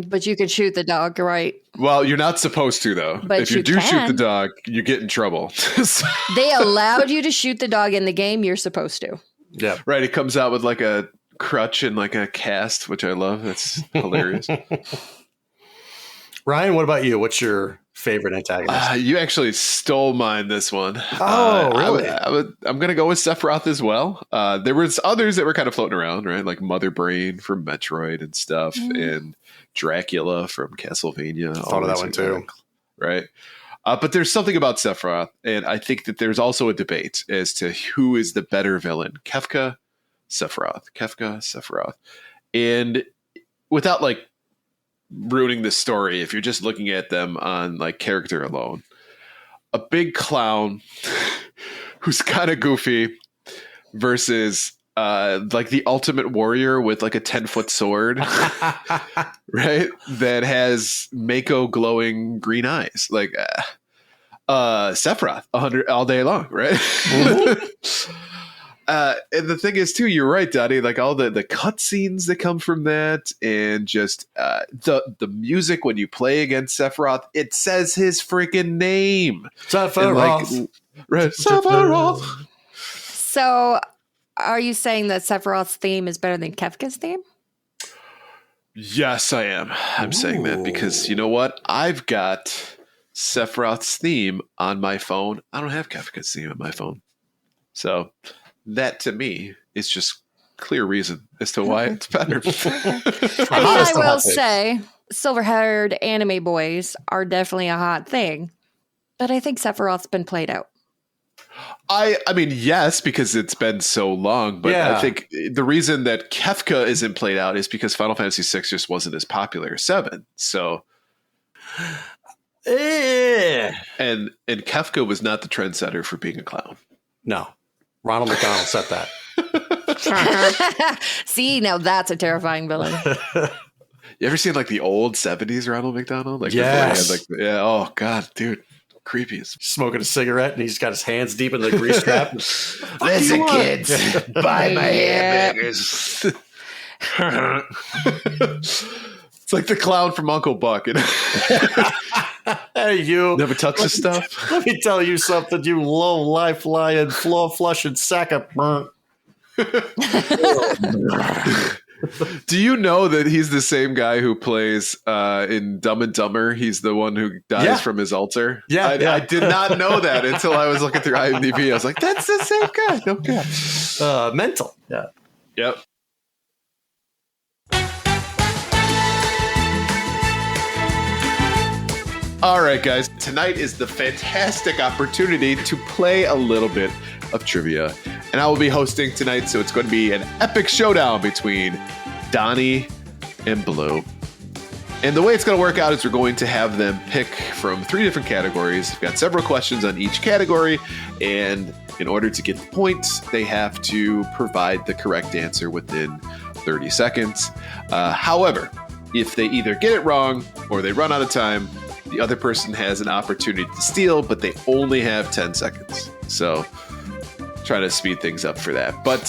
But you can shoot the dog, right? Well, you're not supposed to, though. But if you do shoot the dog, you get in trouble. They allowed you to shoot the dog in the game. You're supposed to. Yeah. Right. He comes out with like a crutch and like a cast, which I love. That's hilarious. Ryan, what about you? What's your favorite antagonist? You actually stole mine this one. Oh, really? I'm going to go with Sephiroth as well. There was others that were kind of floating around, right? Like Mother Brain from Metroid and stuff, and Dracula from Castlevania. I thought of that one too. Right. But there's something about Sephiroth, and I think that there's also a debate as to who is the better villain, Kefka, Sephiroth. And without like ruining the story, if you're just looking at them on like character alone, a big clown who's kind of goofy versus like the ultimate warrior with like a 10-foot sword, right? That has Mako glowing green eyes, like Sephiroth 100 all day long, right? And the thing is, too, you're right, Donnie. Like all the cutscenes that come from that, and just the music when you play against Sephiroth, it says his freaking name. Sephiroth. Right, Sephiroth. So, are you saying that Sephiroth's theme is better than Kefka's theme? Yes, I am. I'm saying that because you know what? I've got Sephiroth's theme on my phone. I don't have Kefka's theme on my phone. So that to me is just clear reason as to why it's better. I will say, silver-haired anime boys are definitely a hot thing, but I think Sephiroth's been played out. I mean, yes, because it's been so long, but I think the reason that Kefka isn't played out is because Final Fantasy VI just wasn't as popular as 7. So, and Kefka was not the trendsetter for being a clown. No. Ronald McDonald said that. See, now that's a terrifying villain. You ever seen like the old 70s Ronald McDonald? Like, yes. Yeah. Oh God, dude, creepy. Smoking a cigarette and he's got his hands deep in the grease trap. Listen, kids, buy my hamburgers. It's like the clown from Uncle Buck. You know? Hey, you never touch the stuff. Let me tell you something, you low life lying, floor flushing sack of burnt. Do you know that he's the same guy who plays in Dumb and Dumber? He's the one who dies from his altar. Yeah, I did not know that until I was looking through IMDb. I was like, that's the same guy. Okay. Mental. Yeah. Yep. All right, guys. Tonight is the fantastic opportunity to play a little bit of trivia. And I will be hosting tonight, so it's going to be an epic showdown between Donnie and Blue. And the way it's going to work out is we're going to have them pick from 3 different categories. We've got several questions on each category, and in order to get the points, they have to provide the correct answer within 30 seconds. However, if they either get it wrong or they run out of time, the other person has an opportunity to steal, but they only have 10 seconds. So try to speed things up for that. But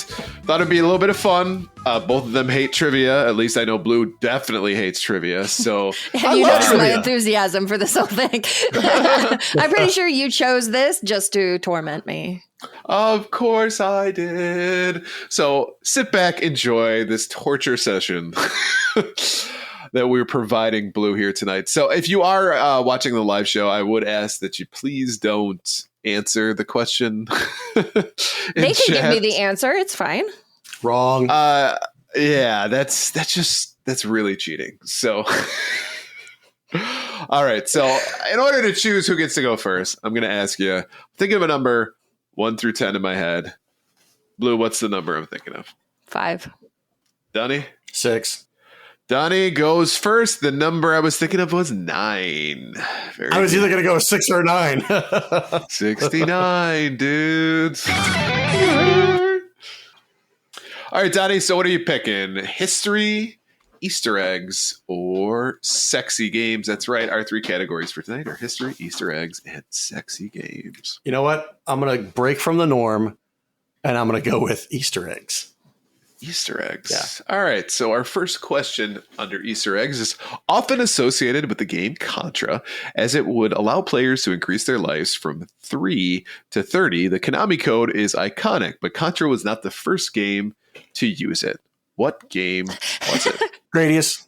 thought it'd be a little bit of fun. Both of them hate trivia. At least I know Blue definitely hates trivia. So you noticed my enthusiasm for this whole thing. I'm pretty sure you chose this just to torment me. Of course I did. So sit back, enjoy this torture session that we're providing Blue here tonight. So if you are watching the live show, I would ask that you please don't answer the question. They can give me the answer. It's fine. Wrong. Yeah, that's really cheating. So, all right. So in order to choose who gets to go first, I'm going to ask you, think of a number 1 through 10 in my head. Blue, what's the number I'm thinking of? 5. Donnie? 6. Donnie goes first. The number I was thinking of was 9. I was either going to go 6 or 9. 69, dudes. All right, Donnie, so what are you picking? History, Easter eggs, or sexy games? That's right. Our 3 categories for tonight are history, Easter eggs, and sexy games. You know what? I'm going to break from the norm, and I'm going to go with Easter eggs. Easter eggs. Yeah. All right. So our first question under Easter eggs is often associated with the game Contra, as it would allow players to increase their lives from 3 to 30. The Konami code is iconic, but Contra was not the first game to use it. What game was it? Gradius.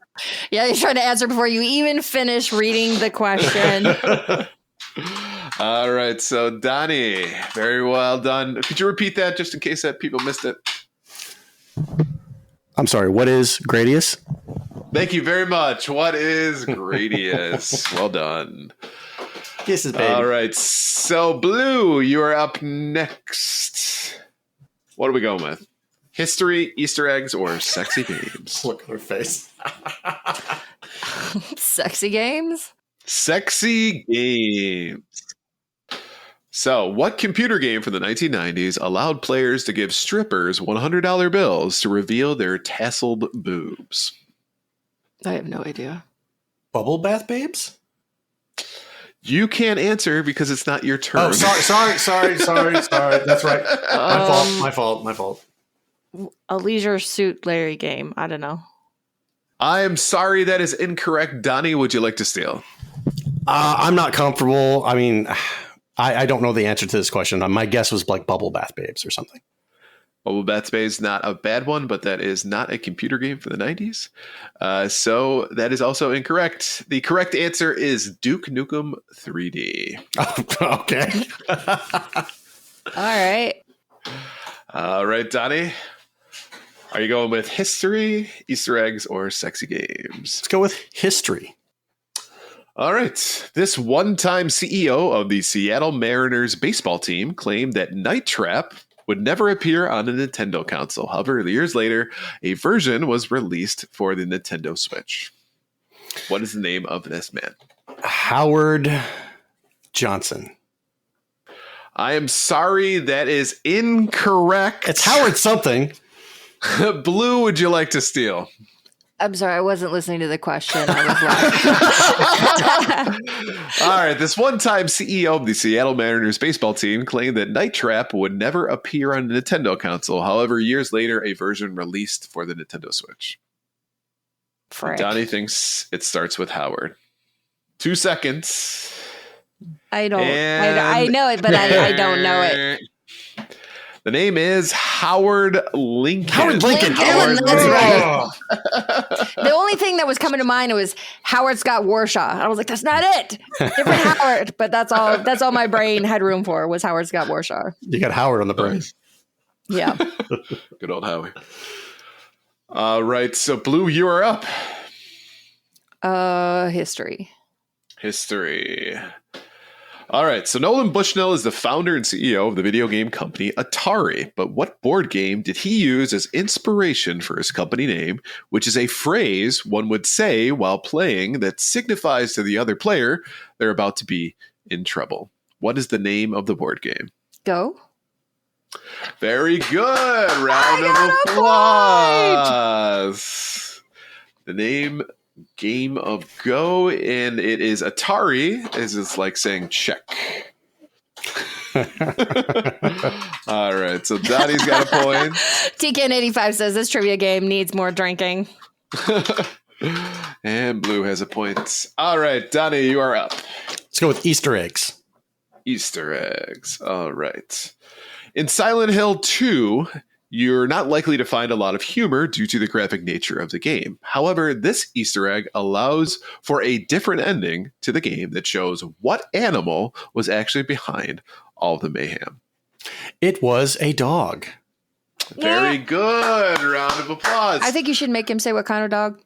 Yeah, you're trying to answer before you even finish reading the question. All right. So Donnie, very well done. Could you repeat that just in case that people missed it? I'm sorry, what is Gradius? Thank you very much. What is Gradius? Well done. Kisses, baby. All right. So, Blue, you are up next. What are we going with? History, Easter eggs, or sexy games? Look at her face. Sexy games? Sexy games. So, what computer game from the 1990s allowed players to give strippers $100 bills to reveal their tasseled boobs? I have no idea. Bubble Bath Babes? You can't answer because it's not your turn. Oh, sorry. That's right. My fault. A Leisure Suit Larry game. I don't know. I am sorry, that is incorrect. Donnie, would you like to steal? I'm not comfortable. I mean, I don't know the answer to this question. My guess was like Bubble Bath Babes or something. Bubble Bath Babes is not a bad one, but that is not a computer game for the 90s. So that is also incorrect. The correct answer is Duke Nukem 3D. Okay. All right, Donnie. Are you going with history, Easter eggs, or sexy games? Let's go with history. All right. This one-time CEO of the Seattle Mariners baseball team claimed that Night Trap would never appear on a Nintendo console. However, years later, a version was released for the Nintendo Switch. What is the name of this man? Howard Johnson. I am sorry, that is incorrect. It's Howard something. Blue, would you like to steal? I'm sorry, I wasn't listening to the question. I was laughing. All right, this one-time CEO of the Seattle Mariners baseball team claimed that Night Trap would never appear on a Nintendo console. However, years later, a version released for the Nintendo Switch. Donnie thinks it starts with Howard. 2 seconds. I know it, but I don't know it. The name is Howard Lincoln. Howard Lincoln. That's right. The only thing that was coming to mind was Howard Scott Warshaw. I was like, that's not it. Different Howard. But that's all my brain had room for was Howard Scott Warshaw. You got Howard on the brain. Yeah. Good old Howie. All right. So, Blue, you are up. History. All right, so Nolan Bushnell is the founder and CEO of the video game company Atari. But what board game did he use as inspiration for his company name, which is a phrase one would say while playing that signifies to the other player they're about to be in trouble? What is the name of the board game? Go. Very good. Round of applause. The name... Game of Go, and it is Atari, as it's like saying check. All right, so Donnie's got a point. TKN85 says this trivia game needs more drinking. And Blue has a point. All right, Donnie, you are up. Let's go with Easter eggs. All right. In Silent Hill 2, you're not likely to find a lot of humor due to the graphic nature of the game. However, this Easter egg allows for a different ending to the game that shows what animal was actually behind all the mayhem. It was a dog. Very good. Round of applause. I think you should make him say what kind of dog.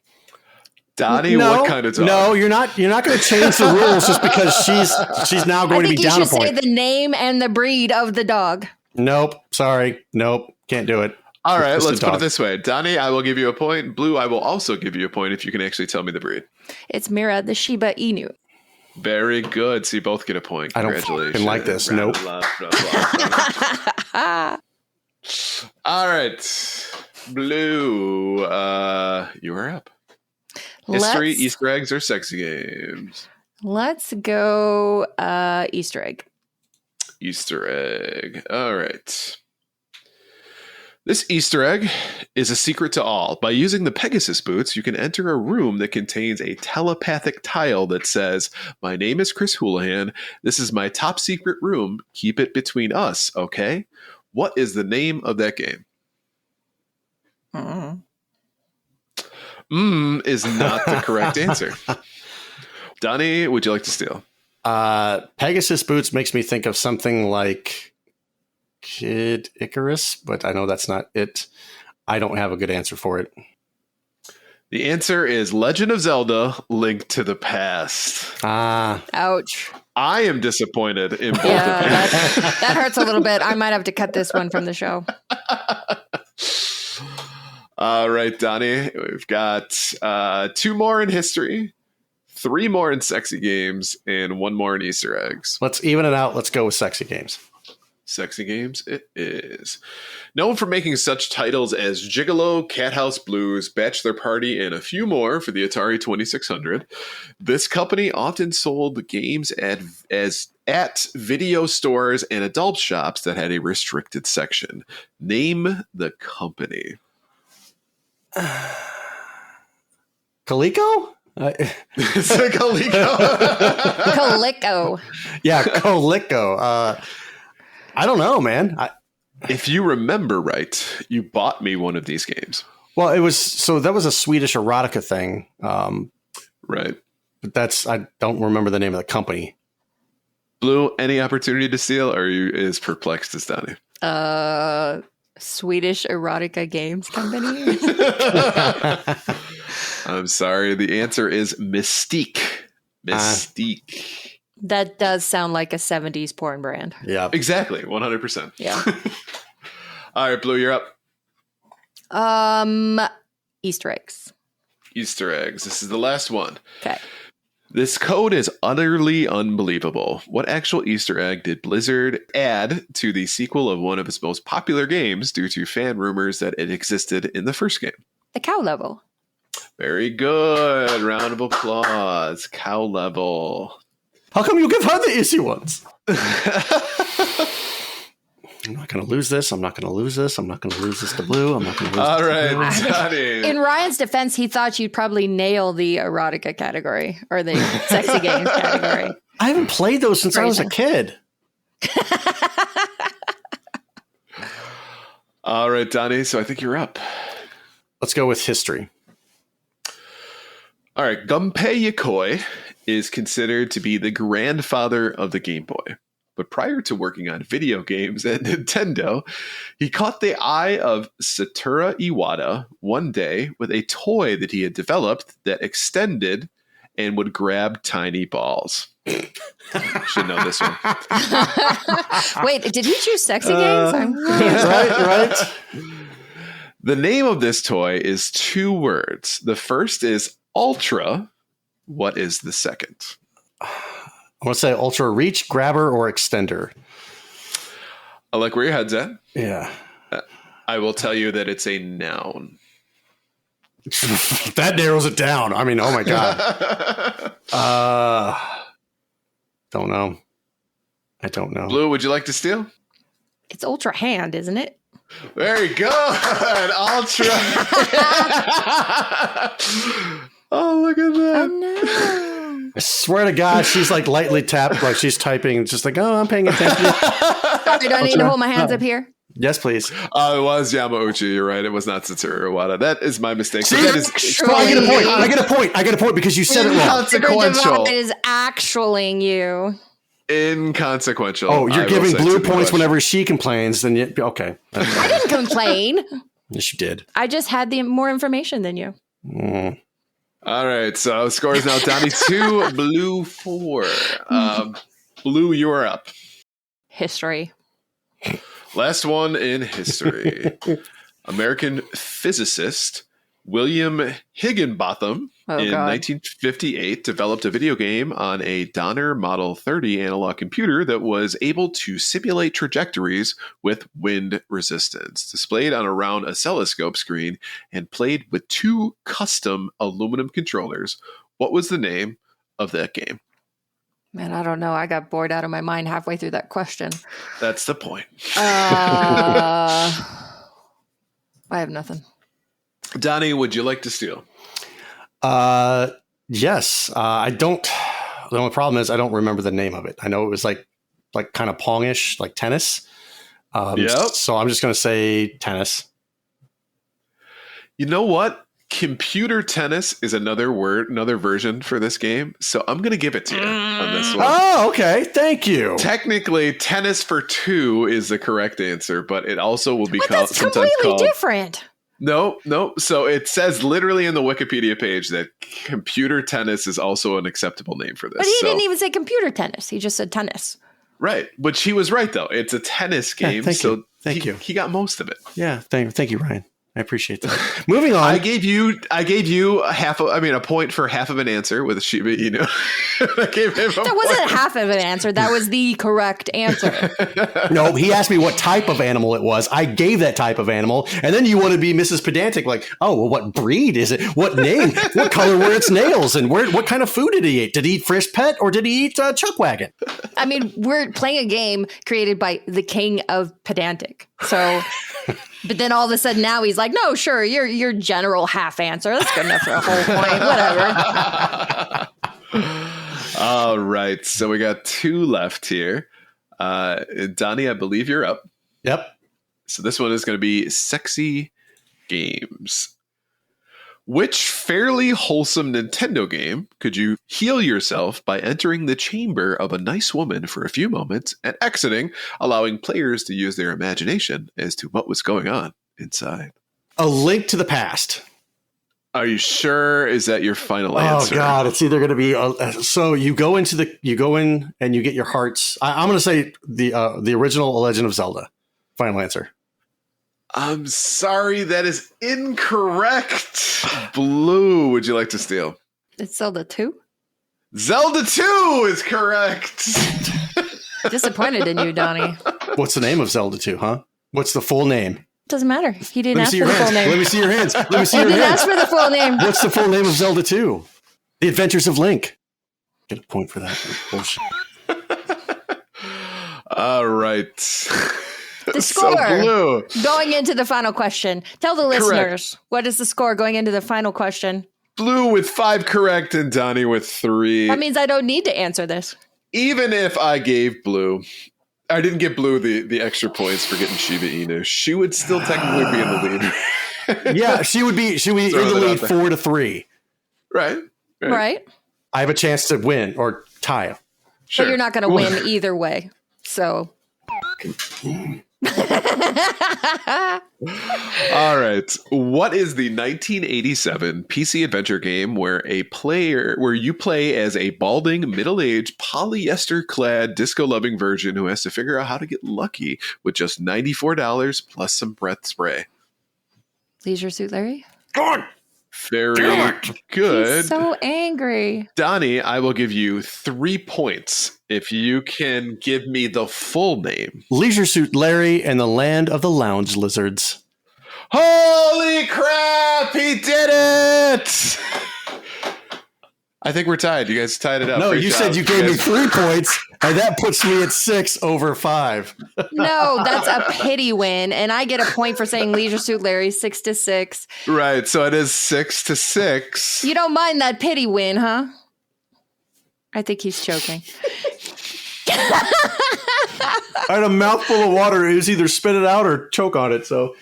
Donnie, what kind of dog? No, you're not going to change the rules just because she's now going to be down a point. I think you should say the name and the breed of the dog. Nope. Sorry. Nope. Can't do it. All right, let's put it this way. Donnie, I will give you a point. Blue, I will also give you a point if you can actually tell me the breed. It's Mira, the Shiba Inu. Very good. So you both get a point. Congratulations. I don't like this. Nope. All right. Blue, you are up. History, Easter eggs, or sexy games? Let's go Easter egg. Easter egg. All right. This Easter egg is a secret to all. By using the Pegasus boots, you can enter a room that contains a telepathic tile that says, "My name is Chris Houlihan. This is my top secret room. Keep it between us, okay?" What is the name of that game? Is not the correct answer. Donnie, would you like to steal? Pegasus boots makes me think of something like Kid Icarus, but I know that's not it. I don't have a good answer for it. The answer is Legend of Zelda: Link to the Past. Ouch. I am disappointed in both of you. That hurts a little bit. I might have to cut this one from the show. All right, Donnie. We've got 2 more in history, 3 more in sexy games, and 1 more in Easter eggs. Let's even it out. Let's go with sexy games. Sexy Games it is. Known for making such titles as Gigolo, Cat House Blues, Bachelor Party, and a few more for the Atari 2600, this company often sold games at video stores and adult shops that had a restricted section. Name the company. Coleco? It's a Coleco. Coleco. Yeah, Coleco. I don't know, man. If you remember right, you bought me one of these games. Well, that was a Swedish erotica thing. Right. But I don't remember the name of the company. Blue, any opportunity to steal, or are you as perplexed as Donnie? Swedish erotica games company. I'm sorry. The answer is Mystique. Mystique. That does sound like a 70s porn brand. Yeah. Exactly. 100%. Yeah. All right, Blue, you're up. Easter eggs. Easter eggs. This is the last one. Okay. This code is utterly unbelievable. What actual Easter egg did Blizzard add to the sequel of one of its most popular games due to fan rumors that it existed in the first game? The cow level. Very good. Round of applause. Cow level. How come you give her the easy ones? I'm not going to lose this. I'm not going to lose this. I'm not going to lose this to Blue. I'm not going to lose All this right, to Blue. Donnie. In Ryan's defense, he thought you'd probably nail the erotica category or the sexy games category. I haven't played those since I was a kid. All right, Donnie. So I think you're up. Let's go with history. All right. Gunpei Yokoi is considered to be the grandfather of the Game Boy. But prior to working on video games at Nintendo, he caught the eye of Satoru Iwata one day with a toy that he had developed that extended and would grab tiny balls. Should know this one. Wait, did he choose sexy games? Right. The name of this toy is two words. The first is Ultra. What is the second? I want to say Ultra Reach, Grabber, or Extender. I like where your head's at. Yeah. I will tell you that it's a noun. That narrows it down. I mean, oh my God. Don't know. I don't know. Blue, would you like to steal? It's Ultra Hand, isn't it? Very good. Ultra. Oh, look at that. Oh, no. I swear to God, she's like lightly tapped, like she's typing. It's just like, oh, I'm paying attention. Sorry, do I need to hold my hands up here? Yes, please. It was Yamauchi. You're right. It was not Satoru Iwata. That is my mistake. So See? that is I get a point. I get a point because you said it wrong. inconsequential. It is actualing you. Inconsequential. Oh, you're I will giving say, Blue to the points question. whenever she complains. Then okay. I didn't complain. Yes, you did. I just had more information than you. Mm. All right. So score is now Donnie 2, Blue 4. Blue, you're up. History. Last one in history. American physicist William Higginbotham in 1958 developed a video game on a Donner Model 30 analog computer that was able to simulate trajectories with wind resistance, displayed on a round oscilloscope screen and played with two custom aluminum controllers. What was the name of that game? Man, I don't know. I got bored out of my mind halfway through that question. That's the point. I have nothing. Donnie, would you like to steal? Yes. I don't. The only problem is I don't remember the name of it. I know it was like kind of pongish, like tennis. Yep. So I'm just going to say tennis. You know what? Computer tennis is another version for this game. So I'm going to give it to you on this one. Oh, okay. Thank you. Technically, tennis for two is the correct answer, but it also will be But called that's sometimes completely called. different. No. So it says literally in the Wikipedia page that computer tennis is also an acceptable name for this. But he didn't even say computer tennis. He just said tennis. Right. But he was right, though. It's a tennis game. Thank you. Thank you. He got most of it. Yeah. Thank you, Ryan. I appreciate that. Moving on. I gave you a point for half of an answer with Shiba Inu. I gave him That wasn't half of an answer. That was the correct answer. No, he asked me what type of animal it was. I gave that type of animal. And then you want to be Mrs. Pedantic, like, oh, well, what breed is it? What name? What color were its nails? And what kind of food did he eat? Did he eat Frisch Pet or did he eat Chuck Wagon? I mean, we're playing a game created by the king of pedantic. So, but then all of a sudden now he's like, no, sure, your general half answer. That's good enough for a whole point. Whatever. All right. So we got 2 left here. Donnie, I believe you're up. Yep. So this one is going to be sexy games. Which fairly wholesome Nintendo game could you heal yourself by entering the chamber of a nice woman for a few moments and exiting, allowing players to use their imagination as to what was going on inside? A Link to the Past. Are you sure? Is that your final answer? Oh God, it's either going to be so you go in and you get your hearts. I'm going to say the original Legend of Zelda. Final answer. I'm sorry, that is incorrect. Blue, would you like to steal? It's Zelda 2. Zelda 2 is correct. Disappointed in you, Donnie. What's the name of Zelda 2, huh? What's the full name? Doesn't matter. He didn't ask for the hands. full name. Let me see your hands. Let me see He your didn't hands. ask for the full name. What's the full name of Zelda 2? The Adventures of Link. Get a point for that. Bullshit. All right. The score So Blue. going into the final question. Tell the listeners, what is the score going into the final question? Blue with 5 correct and Donnie with 3. That means I don't need to answer this. Even if I gave Blue, I didn't give Blue the extra points for getting Shiba Inu, she would still technically be in the lead. Yeah, she would be in the lead 4-3. Right. I have a chance to win or tie. Sure. But you're not going to win either way. So. All right. What is the 1987 PC adventure game where you play as a balding, middle-aged, polyester-clad, disco-loving virgin who has to figure out how to get lucky with just $94 plus some breath spray? Leisure Suit Larry? God! Very good. He's so angry. Donnie, I will give you 3 points if you can give me the full name. Leisure Suit Larry and the Land of the Lounge Lizards. Holy crap! He did it! I think we're tied. You guys tied it up. No, Great you job. said you gave me 3 points, and that puts me at 6 over 5. No, that's a pity win. And I get a point for saying Leisure Suit Larry 6-6. Right, so it is 6-6. You don't mind that pity win, huh? I think he's choking. I had a mouthful of water. It was either spit it out or choke on it. So,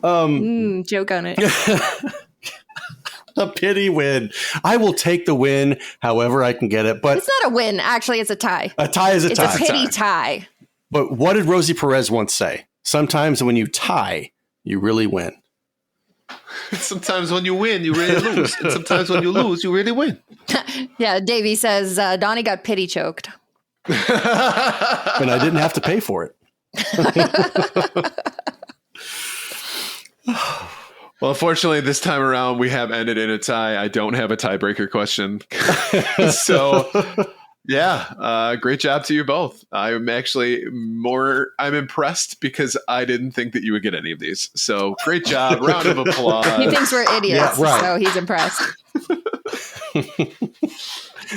Joke on it. a pity win. I will take the win however I can get it. But It's not a win. Actually, it's a tie. a tie is a It's tie. a pity tie. But what did Rosie Perez once say? Sometimes when you tie, you really win. Sometimes when you win, you really lose. And sometimes when you lose, you really win. Yeah, Davey says Donnie got pity choked. And I didn't have to pay for it. Well, unfortunately, this time around, we have ended in a tie. I don't have a tiebreaker question. So, yeah, great job to you both. I'm actually I'm impressed because I didn't think that you would get any of these. So, great job. Round of applause. He thinks we're idiots, Yeah, right. so he's impressed.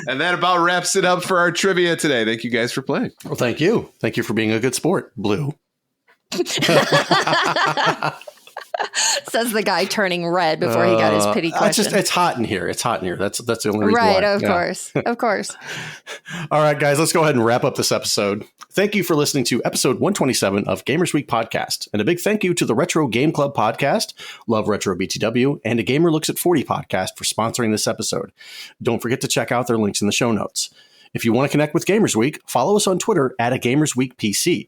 And that about wraps it up for our trivia today. Thank you guys for playing. Well, thank you. Thank you for being a good sport, Blue. Says the guy turning red before he got his pity question. It's hot in here. It's hot in here. That's the only reason Right, why. of Yeah. course. Of course. All right, guys, let's go ahead and wrap up this episode. Thank you for listening to episode 127 of Gamers Week Podcast. And a big thank you to the Retro Game Club Podcast, Love Retro BTW, and A Gamer Looks at 40 Podcast for sponsoring this episode. Don't forget to check out their links in the show notes. If you want to connect with Gamers Week, follow us on Twitter at A Gamers Week PC.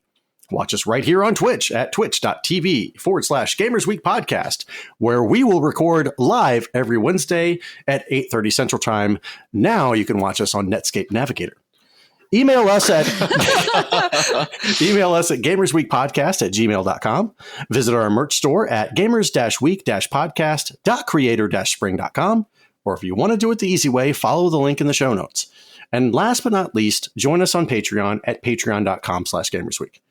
Watch us right here on Twitch at twitch.tv/Gamers Week Podcast, where we will record live every Wednesday at 8:30 Central Time. Now you can watch us on Netscape Navigator. Email us at gamersweekpodcast@gmail.com. Visit our merch store at gamers-week-podcast.creator-spring.com. Or if you want to do it the easy way, follow the link in the show notes. And last but not least, join us on Patreon at patreon.com/gamersweek.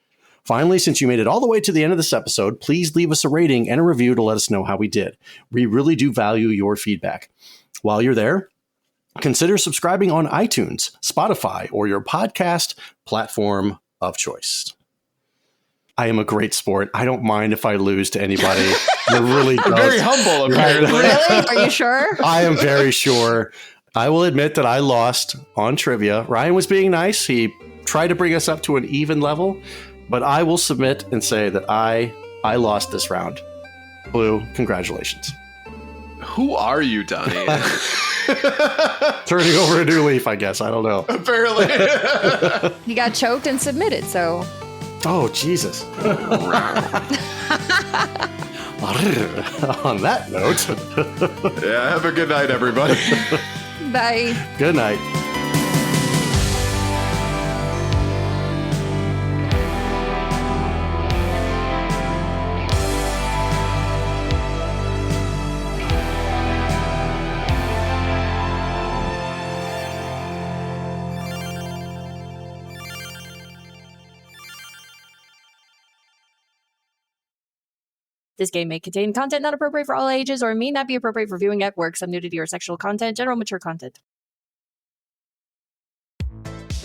Finally, since you made it all the way to the end of this episode, please leave us a rating and a review to let us know how we did. We really do value your feedback. While you're there, consider subscribing on iTunes, Spotify, or your podcast platform of choice. I am a great sport. I don't mind if I lose to anybody. It really does. Very humble, apparently. Really? Are you sure? I am very sure. I will admit that I lost on trivia. Ryan was being nice. He tried to bring us up to an even level, but I will submit and say that I lost this round. Blue, congratulations. Who are you, Donnie? Turning over a new leaf, I guess. I don't know. Apparently. He got choked and submitted, so. Oh, Jesus. On that note. Yeah, have a good night, everybody. Bye. Good night. This game may contain content not appropriate for all ages or may not be appropriate for viewing at work. Some nudity or sexual content, general mature content.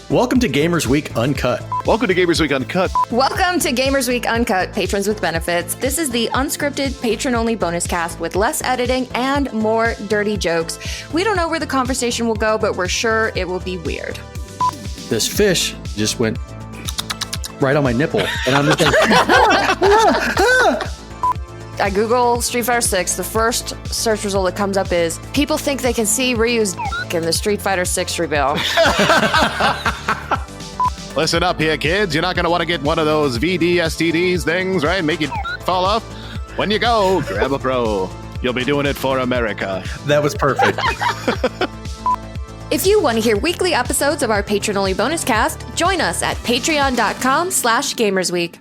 Welcome to Gamers Week Uncut. Welcome to Gamers Week Uncut. Welcome to Gamers Week Uncut, patrons with benefits. This is the unscripted, patron-only bonus cast with less editing and more dirty jokes. We don't know where the conversation will go, but we're sure it will be weird. This fish just went right on my nipple, and I'm just like, I Google Street Fighter 6. The first search result that comes up is people think they can see Ryu's in the Street Fighter 6 reveal. Listen up here, kids. You're not going to want to get one of those VDSTDs things, right? Make it fall off. When you go, grab a pro. You'll be doing it for America. that was perfect. If you want to hear weekly episodes of our patron-only bonus cast, join us at patreon.com/gamersweek.